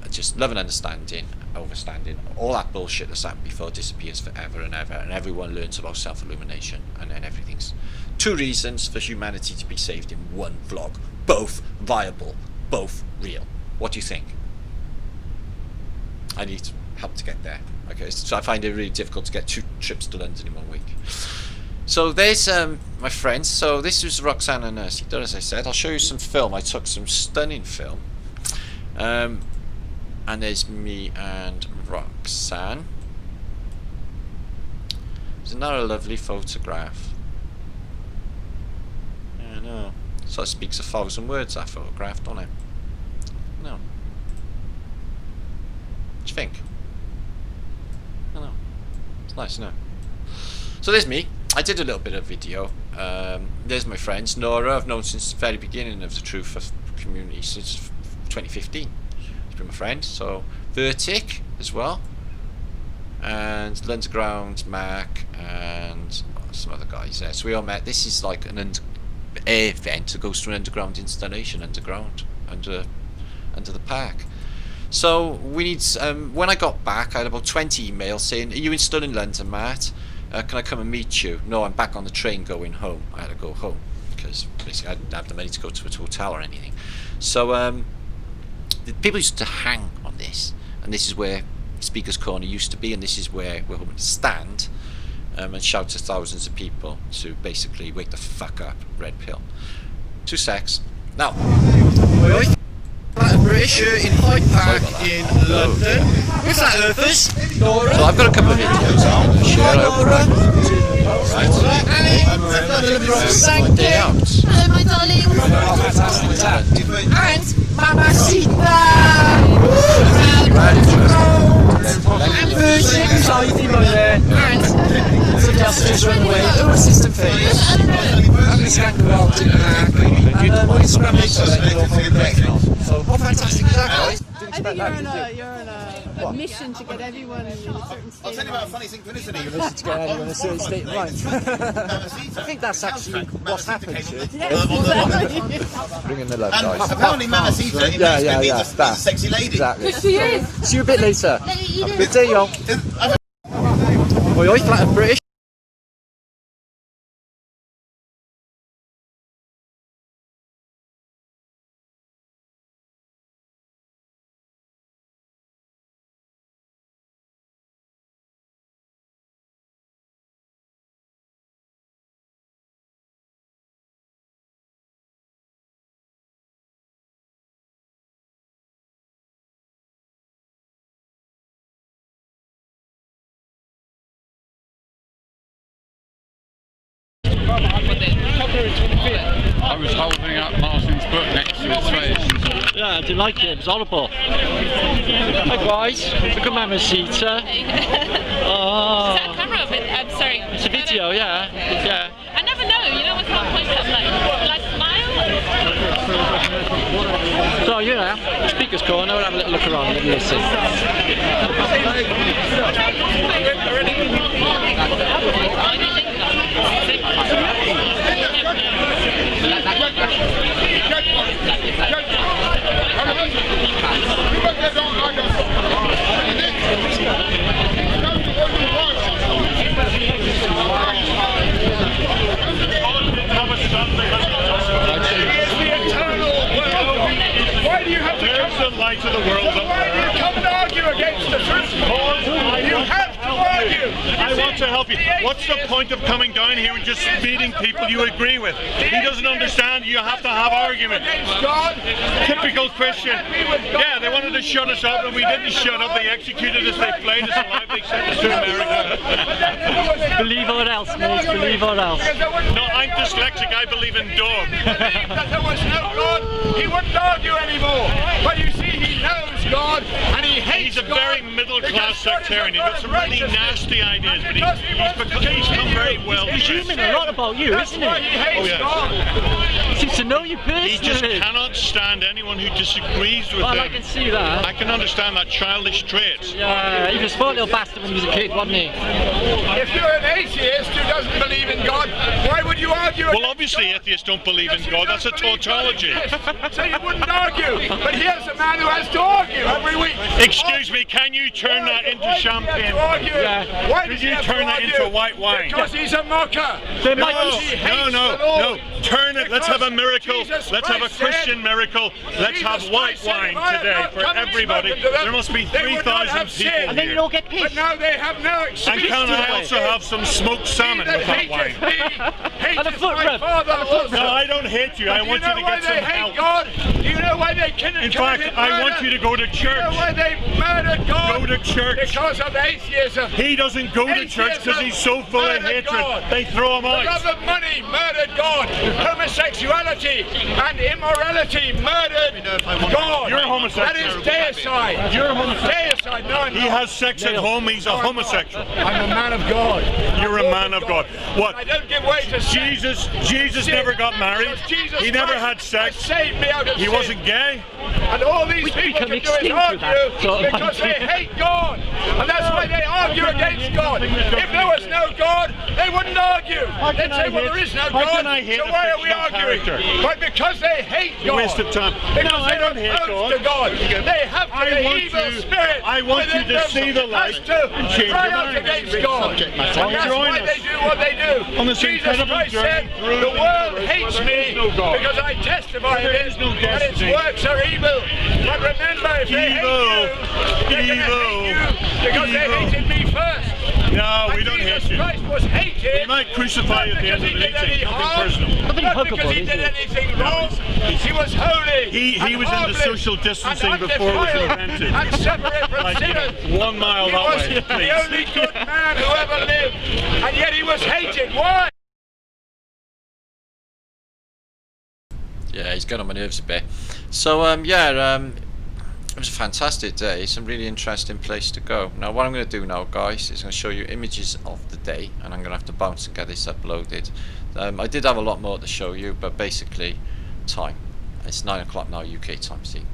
just love and understanding, overstanding, all that bullshit that's happened before disappears forever and ever, and everyone learns about self-illumination, and then everything's 2 reasons for humanity to be saved in one vlog, both viable, both real. What do you think? I need help to get there. Okay, so I find it really difficult to get 2 trips to London in 1 week. So there's my friends. So this is Roxanne and Sita, as I said. I'll show you some film. I took some stunning film. And there's me and Roxanne. Isn't that a lovely photograph? I know. So it speaks 1,000 words, that photograph, don't it? No. What do you think? I know. It's nice, isn't it? So there's me. I did a little bit of video. There's my friends. Nora, I've known since the very beginning of the Truth community, since 2015. She's been my friend. So Liedtke as well. And Underground, Mac, and some other guys there. So we all met. This is like an air event that goes through an underground installation, underground, under the park. So we need. When I got back, I had about 20 emails saying, "Are you still in London, Matt? Can I come and meet you?" No, I'm back on the train going home. I had to go home because basically I didn't have the money to go to a hotel or anything. So the people used to hang on this, and this is where Speaker's Corner used to be, and this is where we're hoping to stand and shout to thousands of people to basically wake the fuck up, red pill. 2 secs. Now, British in Hyde Park in London. What's that, Earthers? Nora? so I've got a couple of videos I'm going to share over. Thank Day out. Hello, my darling. And Mamacita. And Virgin. And Just run away. Oh, assistant famous. And this gang of Arctic Pack. And my scrum is so what fantastic is that, guys? I think you're on a mission to get everyone in a certain state. I'll tell you about a funny synchronicity. To get anyone in a certain state of mind. I think that's actually what's happened, Sid. Bring in the love, guys. Apparently Mamacita means a sexy lady. Exactly. She is. See you a bit later. Have a good day, y'all. Oi, oi, flat and British. I was holding up Martin's book next to his face. Yeah, I didn't like it. It was horrible. Hi guys, look at Mamacita. Oh, camera, but I'm sorry. it's a video, yeah. Yeah. I know So, you know, speaker's corner, we'll have a little look around and listen. Why do you have to come to the light of the world? Why do you come and argue against the truth? You have to argue. I want to help you. What's the point of coming down here and just meeting people you agree with? He doesn't understand. You have to have argument. Typical Christian. Yeah, they wanted to shut us up and we didn't shut up. They executed us, they flayed us alive, they sent us to America. Believe or else, mate, believe or else. No, I'm dyslexic, I believe in dog. That there was no God, he wouldn't argue anymore. But you see, he knows God and he hates God. He's a God very middle-class sectarian. He's got some really nasty ideas, but he's come very well. He's human a lot about you, isn't he? Oh, yeah. He seems to know you personally. He just cannot stand anyone who disagrees with him. Well, I can see that. I can understand that childish trait. Yeah, he was a spoiled little bastard when he was a kid, wasn't he? If you're an atheist who doesn't believe in God, why would you argue? Well, obviously atheists don't believe in God. That's a tautology. So you wouldn't argue. But here's a man who has to argue every week. Excuse me, can you turn that into champagne? Yeah. Why could you turn that into white wine? Because he's a mocker. No. Turn it. Let's have a miracle. Let's have a Christian miracle. Let's have white wine today for everybody. There must be 3,000 people and then you all get pissed. But now they have no excuse. And can I also have some smoked salmon with that wine? And a foot rub. No, I don't hate you. I want you to get some help. God? Do you know why they committed In fact, I want you to go to church. Do you know why they murdered God? Go to church. Because of atheism. He doesn't go to church because he's so full of hatred. They throw him out. The love of money murdered God. Homosexuality and immorality murdered God. You're a homosexual. That is deicide. You're a homosexual. Deicide. No, I'm he not. has sex at home. He's a homosexual. I'm a man of God. You're a man of God. What? I don't give way to Jesus never got married. He never had sex. Saved me out of he sin. wasn't gay. And all these people can do is argue because they hate God. And that's why they argue against God. If there was no God, they wouldn't argue. They'd say, well, there is no God, so why are we arguing? But because they hate God. Waste of time. Because they don't hate God. They have the evil spirit. I want you to see the light and change your mind. Against God. And that's why they do what they do. On this Jesus Christ said, the world hates me because I testify of it, and its works are evil. But remember, if they hate you, they're going to hate you because they hated me first. No, we don't hate you. Christ was hated. We might crucify you at the end of the meeting. Nothing personal. Not because he did anything wrong. He was holy. He was into social distancing before it was invented. And separate from sinners. 1 mile that way, He was please. the only good man who ever lived. And yet he was hated. Why? Yeah, he's got on my nerves a bit. So it was a fantastic day. It's a really interesting place to go. Now what I'm going to do now, guys, is going to show you images of the day, and I'm going to have to bounce and get this uploaded. I did have a lot more to show you, but basically time. It's 9 o'clock now UK time, see.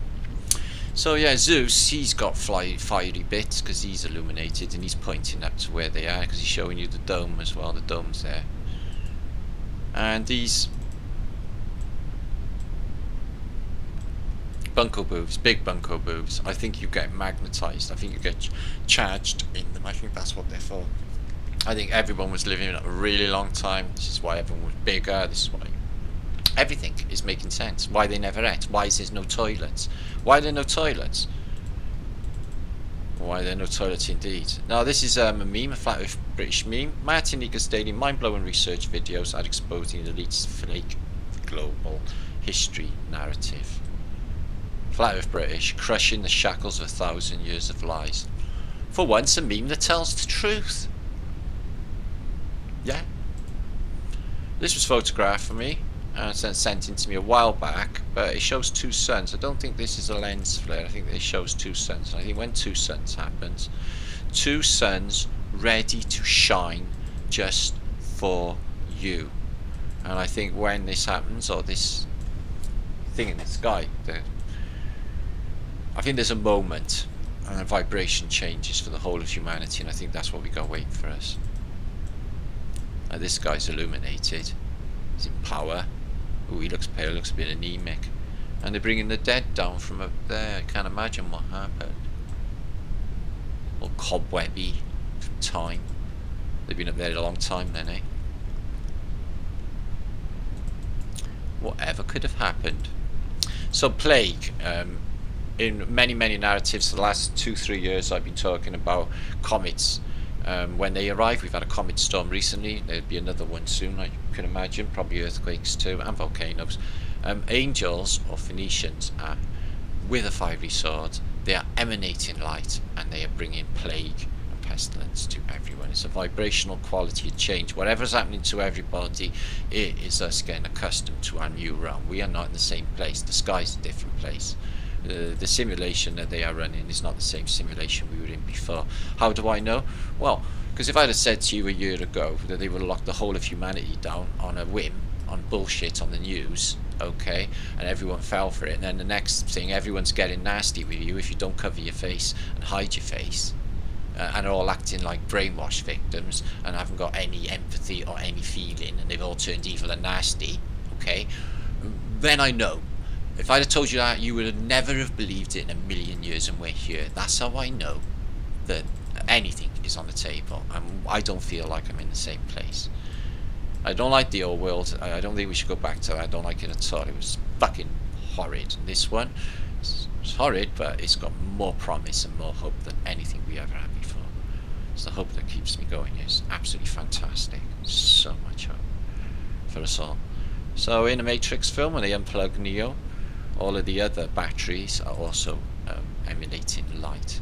So yeah, Zeus, he's got fiery bits because he's illuminated, and he's pointing up to where they are because he's showing you the dome as well. The dome's there, and these bunko booths, big bunko booths, I think you get magnetized. I think you get charged in them. I think that's what they're for. I think everyone was living a really long time. This is why everyone was bigger. This is why everything is making sense. Why they never ate. Why is there no toilets? Why are there no toilets? Why are there no toilets indeed? Now this is a meme, a flat earth British meme. Martin Eagle's daily mind-blowing research videos are exposing the elite's fake global history narrative. Flat earth British, crushing the shackles of 1,000 years of lies. For once a meme that tells the truth. Yeah. This was photographed for me and sent in to me a while back, but it shows two suns. I don't think this is a lens flare. I think it shows two suns. I think when two suns happens, two suns ready to shine just for you. And I think when this happens, or this thing in the sky, I think there's a moment and a vibration changes for the whole of humanity, and I think that's what we got waiting for us. And this guy's illuminated. He's in power. Ooh, he looks pale, looks a bit anemic. And they're bringing the dead down from up there. I can't imagine what happened. All cobwebby from time. They've been up there a long time then, eh? Whatever could have happened. So plague, in many narratives the last 2-3 years I've been talking about comets. When they arrive, we've had a comet storm recently, there'll be another one soon, I can imagine, probably earthquakes too, and volcanoes. Angels, or Phoenicians, are with a fiery sword. They are emanating light, and they are bringing plague and pestilence to everyone. It's a vibrational quality of change. Whatever's happening to everybody, it is us getting accustomed to our new realm. We are not in the same place. The sky's a different place. The simulation that they are running is not the same simulation we were in before. How do I know? Well, because if I'd have said to you a year ago that they would lock the whole of humanity down on a whim, on bullshit on the news, okay, and everyone fell for it, and then the next thing, everyone's getting nasty with you if you don't cover your face and hide your face, and are all acting like brainwashed victims and haven't got any empathy or any feeling, and they've all turned evil and nasty, okay, then I know. If I'd have told you that, you would have never have believed it in a million years, and we're here. That's how I know that anything is on the table. I don't feel like I'm in the same place. I don't like the old world. I don't think we should go back to it. I don't like it at all. It was fucking horrid. And this one, it's horrid, but it's got more promise and more hope than anything we ever had before. It's the hope that keeps me going. It's absolutely fantastic. So much hope for us all. So in a Matrix film, when they unplug Neo, all of the other batteries are also emanating light,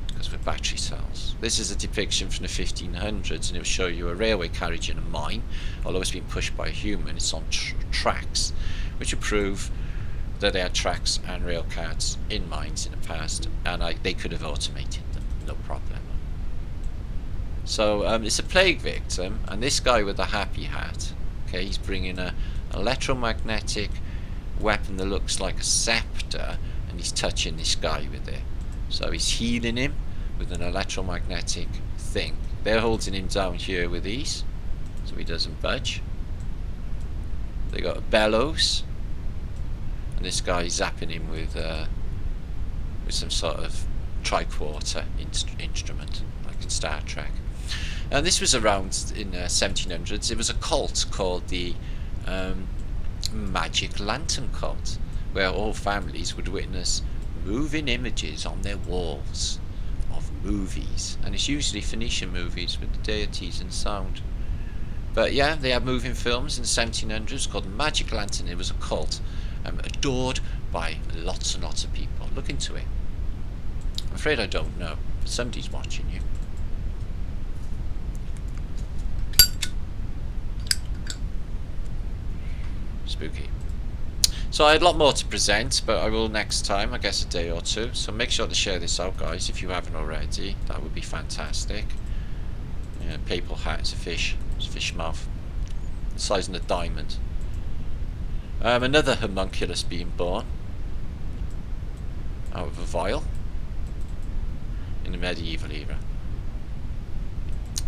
because we're battery cells. This is a depiction from the 1500s, and it will show you a railway carriage in a mine. Although it's been pushed by a human, it's on tracks, which will prove that they had tracks and rail cars in mines in the past, and they could have automated them, no problem. So it's a plague victim, and this guy with the happy hat, okay, he's bringing an electromagnetic weapon that looks like a scepter, and he's touching this guy with it. So he's healing him with an electromagnetic thing. They're holding him down here with these, so he doesn't budge. They got a bellows, and this guy is zapping him with some sort of tricorder instrument, like in Star Trek. And this was around in 1700s. It was a cult called the Magic Lantern cult, where all families would witness moving images on their walls of movies, and it's usually Phoenician movies with the deities and sound. But yeah, they had moving films in the 1700s called Magic Lantern. It was a cult, adored by lots and lots of people. Look into it. I'm afraid I don't know, but somebody's watching you. Spooky. So I had a lot more to present, but I will next time, I guess a day or two. So make sure to share this out, guys, if you haven't already. That would be fantastic. Yeah, papal hat is a fish. It's a fish mouth. The size of a diamond. Another homunculus being born out of a vial in the medieval era.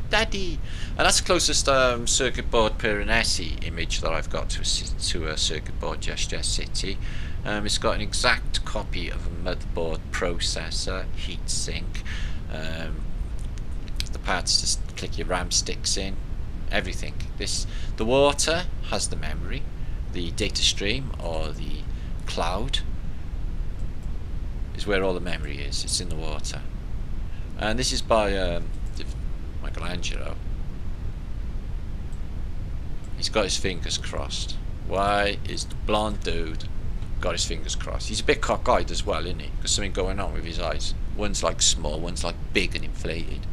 Daddy! And that's the closest circuit board Piranesi image that I've got to a circuit board Just City. It's got an exact copy of a motherboard, processor, heatsink, the pads to click your RAM sticks in, everything. The water has the memory, the data stream or the cloud is where all the memory is. It's in the water. And this is by Michelangelo. He's got his fingers crossed. Why is the blonde dude got his fingers crossed? He's a bit cockeyed as well, isn't he? There's something going on with his eyes. One's like small, one's like big and inflated.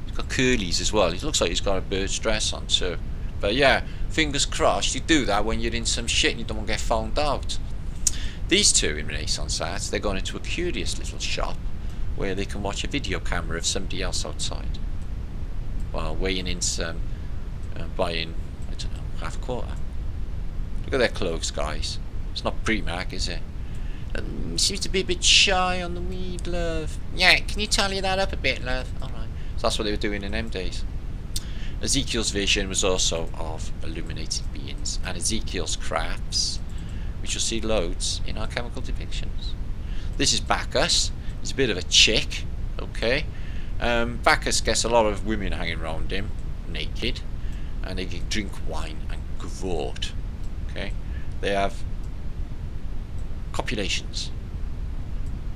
He's got curlies as well. He looks like he's got a bird's dress on too. But yeah, fingers crossed. You do that when you're in some shit and you don't want to get found out. These two in Renaissance art, they're going into a curious little shop where they can watch a video camera of somebody else outside while weighing in some buying, I don't half a quarter. Look at their clothes, guys. It's not Primark, is it? Seems to be a bit shy on the weed, love. Yeah, can you tally that up a bit, love? Alright. So that's what they were doing in them days. Ezekiel's vision was also of illuminated beings, and Ezekiel's crafts, which you'll see loads in our chemical depictions. This is Bacchus. He's a bit of a chick, okay? Bacchus gets a lot of women hanging around him, naked, and they drink wine and gavort, okay? They have copulations,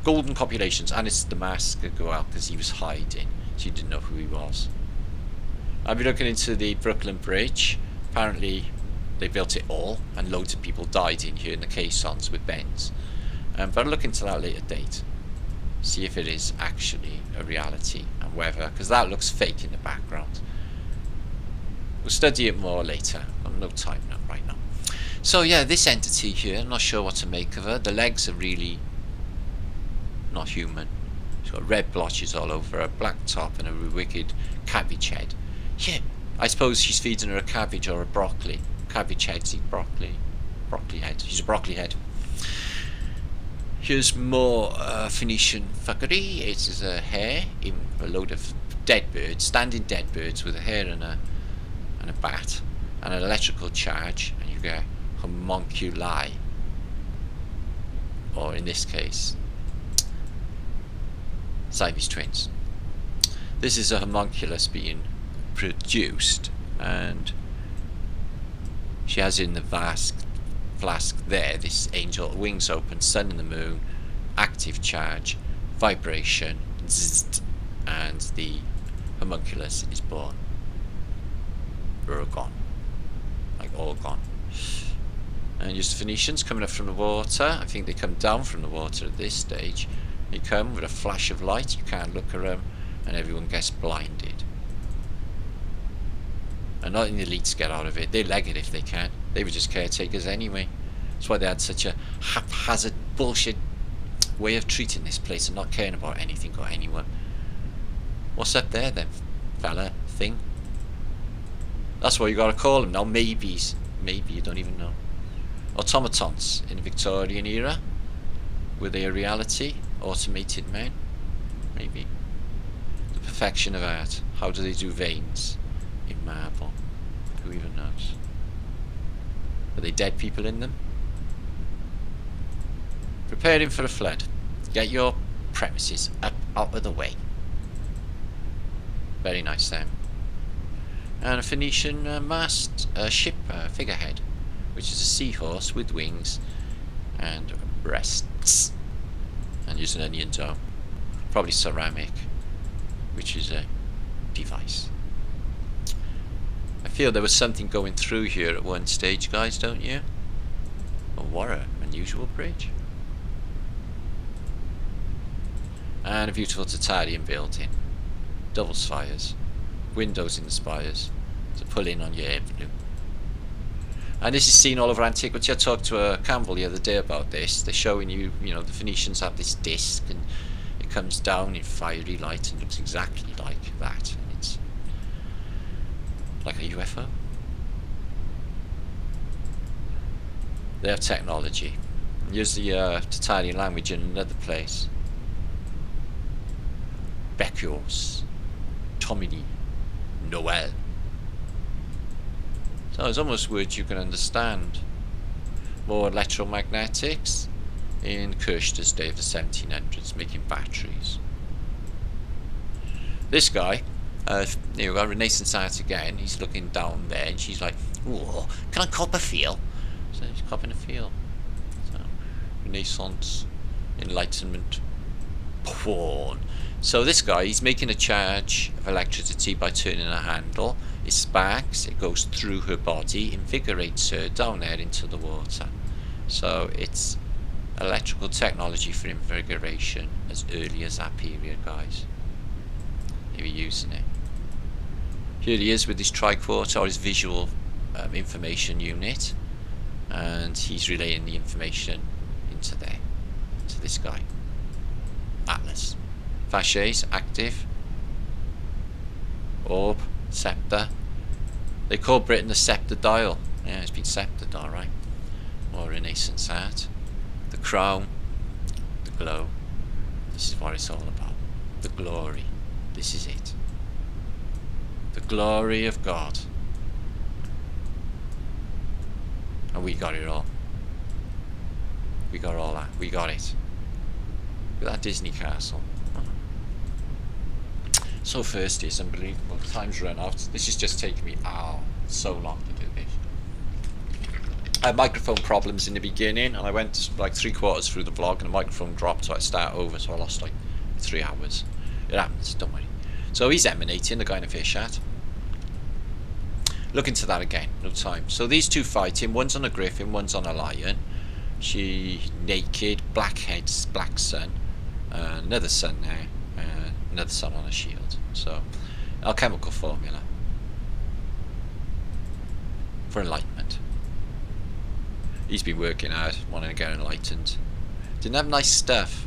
golden copulations, and it's the mask that go out because he was hiding, so you didn't know who he was. I'll be looking into the Brooklyn Bridge. Apparently they built it all, and loads of people died in here in the caissons with bends. But I'll look into that at a later date, see if it is actually a reality, and whether, because that looks fake in the background. We'll study it more later. I've no time now, right now. So yeah, this entity here, I'm not sure what to make of her. The legs are really not human. She's got red blotches all over her, black top, and a wicked cabbage head. Yeah, I suppose she's feeding her a cabbage or a broccoli. Cabbage heads eat broccoli. Broccoli head. She's a broccoli head. Here's more Phoenician fuckery. It is a hare in a load of dead birds, standing dead birds with a hare and a bat, and an electrical charge, and you get homunculi, or in this case, Siamese twins. This is a homunculus being produced, and she has in the flask there this angel, wings open, sun and the moon, active charge, vibration, zzzt, and the homunculus is born. We're gone, like all gone. And just Phoenicians coming up from the water. I think they come down from the water at this stage. They come with a flash of light, you can't look at them, and everyone gets blinded. And not in the elites get out of it. They leg it if they can. They were just caretakers anyway. That's why they had such a haphazard bullshit way of treating this place and not caring about anything or anyone. What's up there then, fella thing? That's what you gotta call them now. Maybes. Maybe you don't even know. Automatons in the Victorian era. Were they a reality? Automated men? Maybe. The perfection of art. How do they do veins in marble? Who even knows? Are they dead people in them? Preparing for a flood. Get your premises up out of the way. Very nice them. And a Phoenician mast ship figurehead, which is a seahorse with wings and breasts, and just an onion dome, probably ceramic, which is a device. I feel there was something going through here at one stage, guys, don't you? Oh, what an unusual bridge. And a beautiful Tatarian building, double spires, windows in the spires to pull in on your air balloon. And this is seen all over antiquity. I talked to Campbell the other day about this. They're showing you, the Phoenicians have this disc and it comes down in fiery light and looks exactly like that. And it's like a UFO. They have technology. Use the Tatarian language in another place. Becchios, Tomini, Noel. So it's almost words you can understand. More electromagnetics in Kirchner's day of the 1700s, making batteries. This guy, you got Renaissance art again. He's looking down there, and she's like, "Ooh, can I cop a feel?" So he's copping a feel. So, Renaissance, enlightenment, porn. So this guy, he's making a charge of electricity by turning a handle. It sparks, it goes through her body, invigorates her down there into the water. So it's electrical technology for invigoration as early as that period, guys. They were using it. Here he is with his tricorder, or his visual information unit, and he's relaying the information into there, to this guy. Atlas. Fasces, active. Orb, scepter. They call Britain the scepter dial. Yeah, it's been sceptered, alright. More Renaissance art. The crown, the glow. This is what it's all about. The glory. This is it. The glory of God. And we got it all. We got all that. We got it. Look at that Disney castle. So thirsty, it's unbelievable. Time's run out. This is just taking me so long to do this. I had microphone problems in the beginning, and I went like 3/4 through the vlog and the microphone dropped, so I start over, so I lost like 3 hours. It happens, don't worry. So he's emanating, the guy in the fish hat. Look into that again, no time. So these two fighting, one's on a griffin, one's on a lion. She naked, black heads, black sun, another sun there, another sun on a shield. So, alchemical formula for enlightenment. He's been working hard, wanting to get enlightened. Didn't have nice stuff.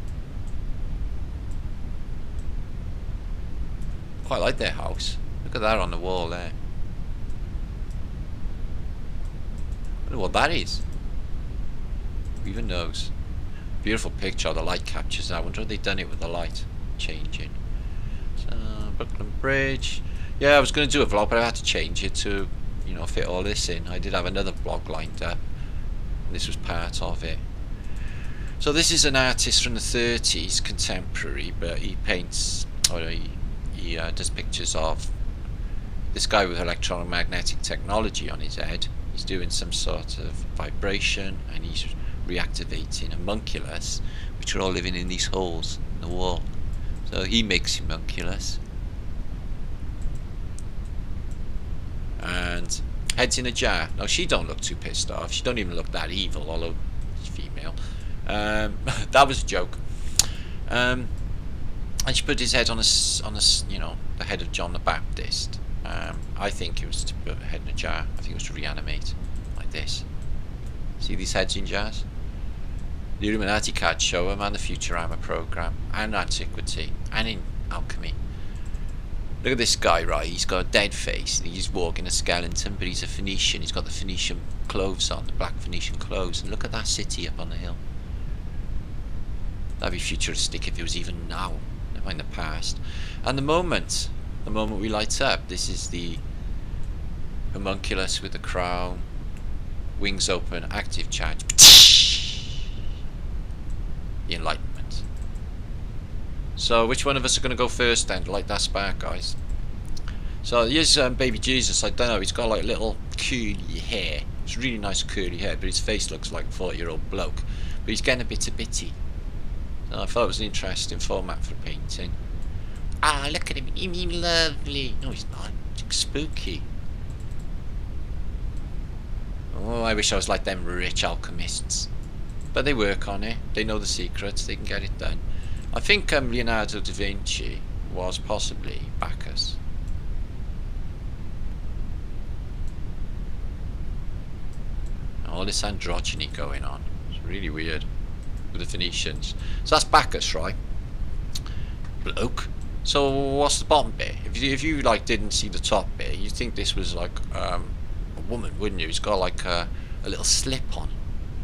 Quite like their house. Look at that on the wall there. I wonder what that is. Who even knows? Beautiful picture, the light captures that. I wonder if they've done it with the light changing. So, Brooklyn Bridge. Yeah, I was going to do a vlog, but I had to change it to, you know, fit all this in. I did have another vlog lined up. This was part of it. So this is an artist from the 30s, contemporary, but he paints, or he does pictures of this guy with electromagnetic technology on his head. He's doing some sort of vibration, and he's reactivating homunculus, which are all living in these holes in the wall. So he makes homunculus. And heads in a jar. Now she don't look too pissed off. She don't even look that evil, although she's female. That was a joke. And she put his head on a, you know, the head of John the Baptist. I think it was to put a head in a jar. I think it was to reanimate, like this. See these heads in jars? The Illuminati cards show them, and the Futurama program, and Antiquity, and in Alchemy. Look at this guy, right? He's got a dead face. He's walking a skeleton, but he's a Phoenician. He's got the Phoenician clothes on, the black Phoenician clothes. And look at that city up on the hill. That'd be futuristic if it was even now, never mind the past. And the moment we light up, this is the homunculus with the crown, wings open, active charge. The enlightenment. So which one of us are going to go first then to light that spark, guys? So here's baby Jesus. I don't know, he's got like little curly hair. It's really nice curly hair, but his face looks like a 40-year-old bloke. But he's getting a bit bitty. So I thought it was an interesting format for painting. Ah, look at him, he's lovely. No, he's not. He's spooky. Oh, I wish I was like them rich alchemists. But they work on it. They know the secrets. They can get it done. I think Leonardo da Vinci was possibly Bacchus. All this androgyny going on. It's really weird with the Phoenicians. So that's Bacchus, right? Bloke. So what's the bottom bit? If you like didn't see the top bit, you'd think this was like a woman, wouldn't you? It's got like a little slip on.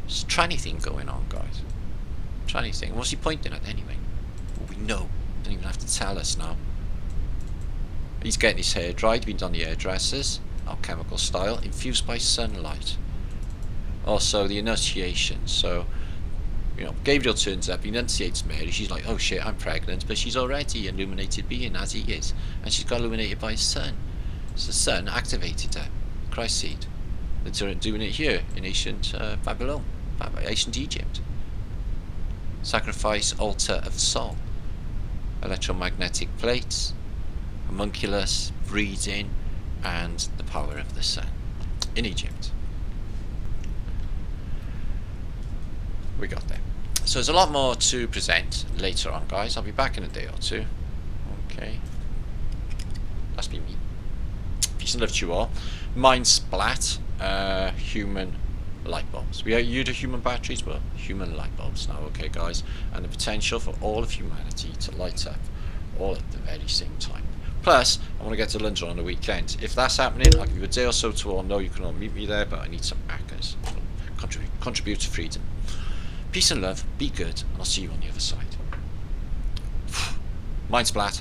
There's a tranny thing going on, guys. Tranny thing. What's he pointing at anyway? Well, we know. Don't even have to tell us now. He's getting his hair dried. Been on the hairdressers. Alchemical style. Infused by sunlight. Also the Annunciation. So, you know, Gabriel turns up, he enunciates Mary. She's like, oh shit, I'm pregnant, but she's already an illuminated being as he is, and she's got illuminated by his son. So the son activated her, Christ seed. They're doing it here in ancient Babylon, ancient Egypt. Sacrifice altar of soul, electromagnetic plates, homunculus, breeding, and the power of the sun in Egypt. We got there. So there's a lot more to present later on, guys. I'll be back in a day or two. Okay. That's been me. Peace and love to you all. Mind Splat, human light bulbs. We are used to human batteries, but human light bulbs now, okay, guys? And the potential for all of humanity to light up all at the very same time. Plus, I want to get to London on the weekend. If that's happening, I'll give you a day or so to all know you can all meet me there, but I need some backers. Contribute to freedom. Peace and love, be good, and I'll see you on the other side. Mine's Splat.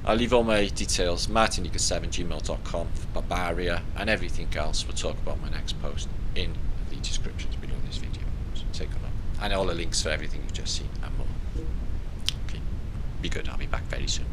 I'll leave all my details, martinica7gmail.com, Barbaria, and everything else we'll talk about in my next post in the descriptions below this video. So take a look. And all the links for everything you've just seen and more. Okay. Be good, I'll be back very soon.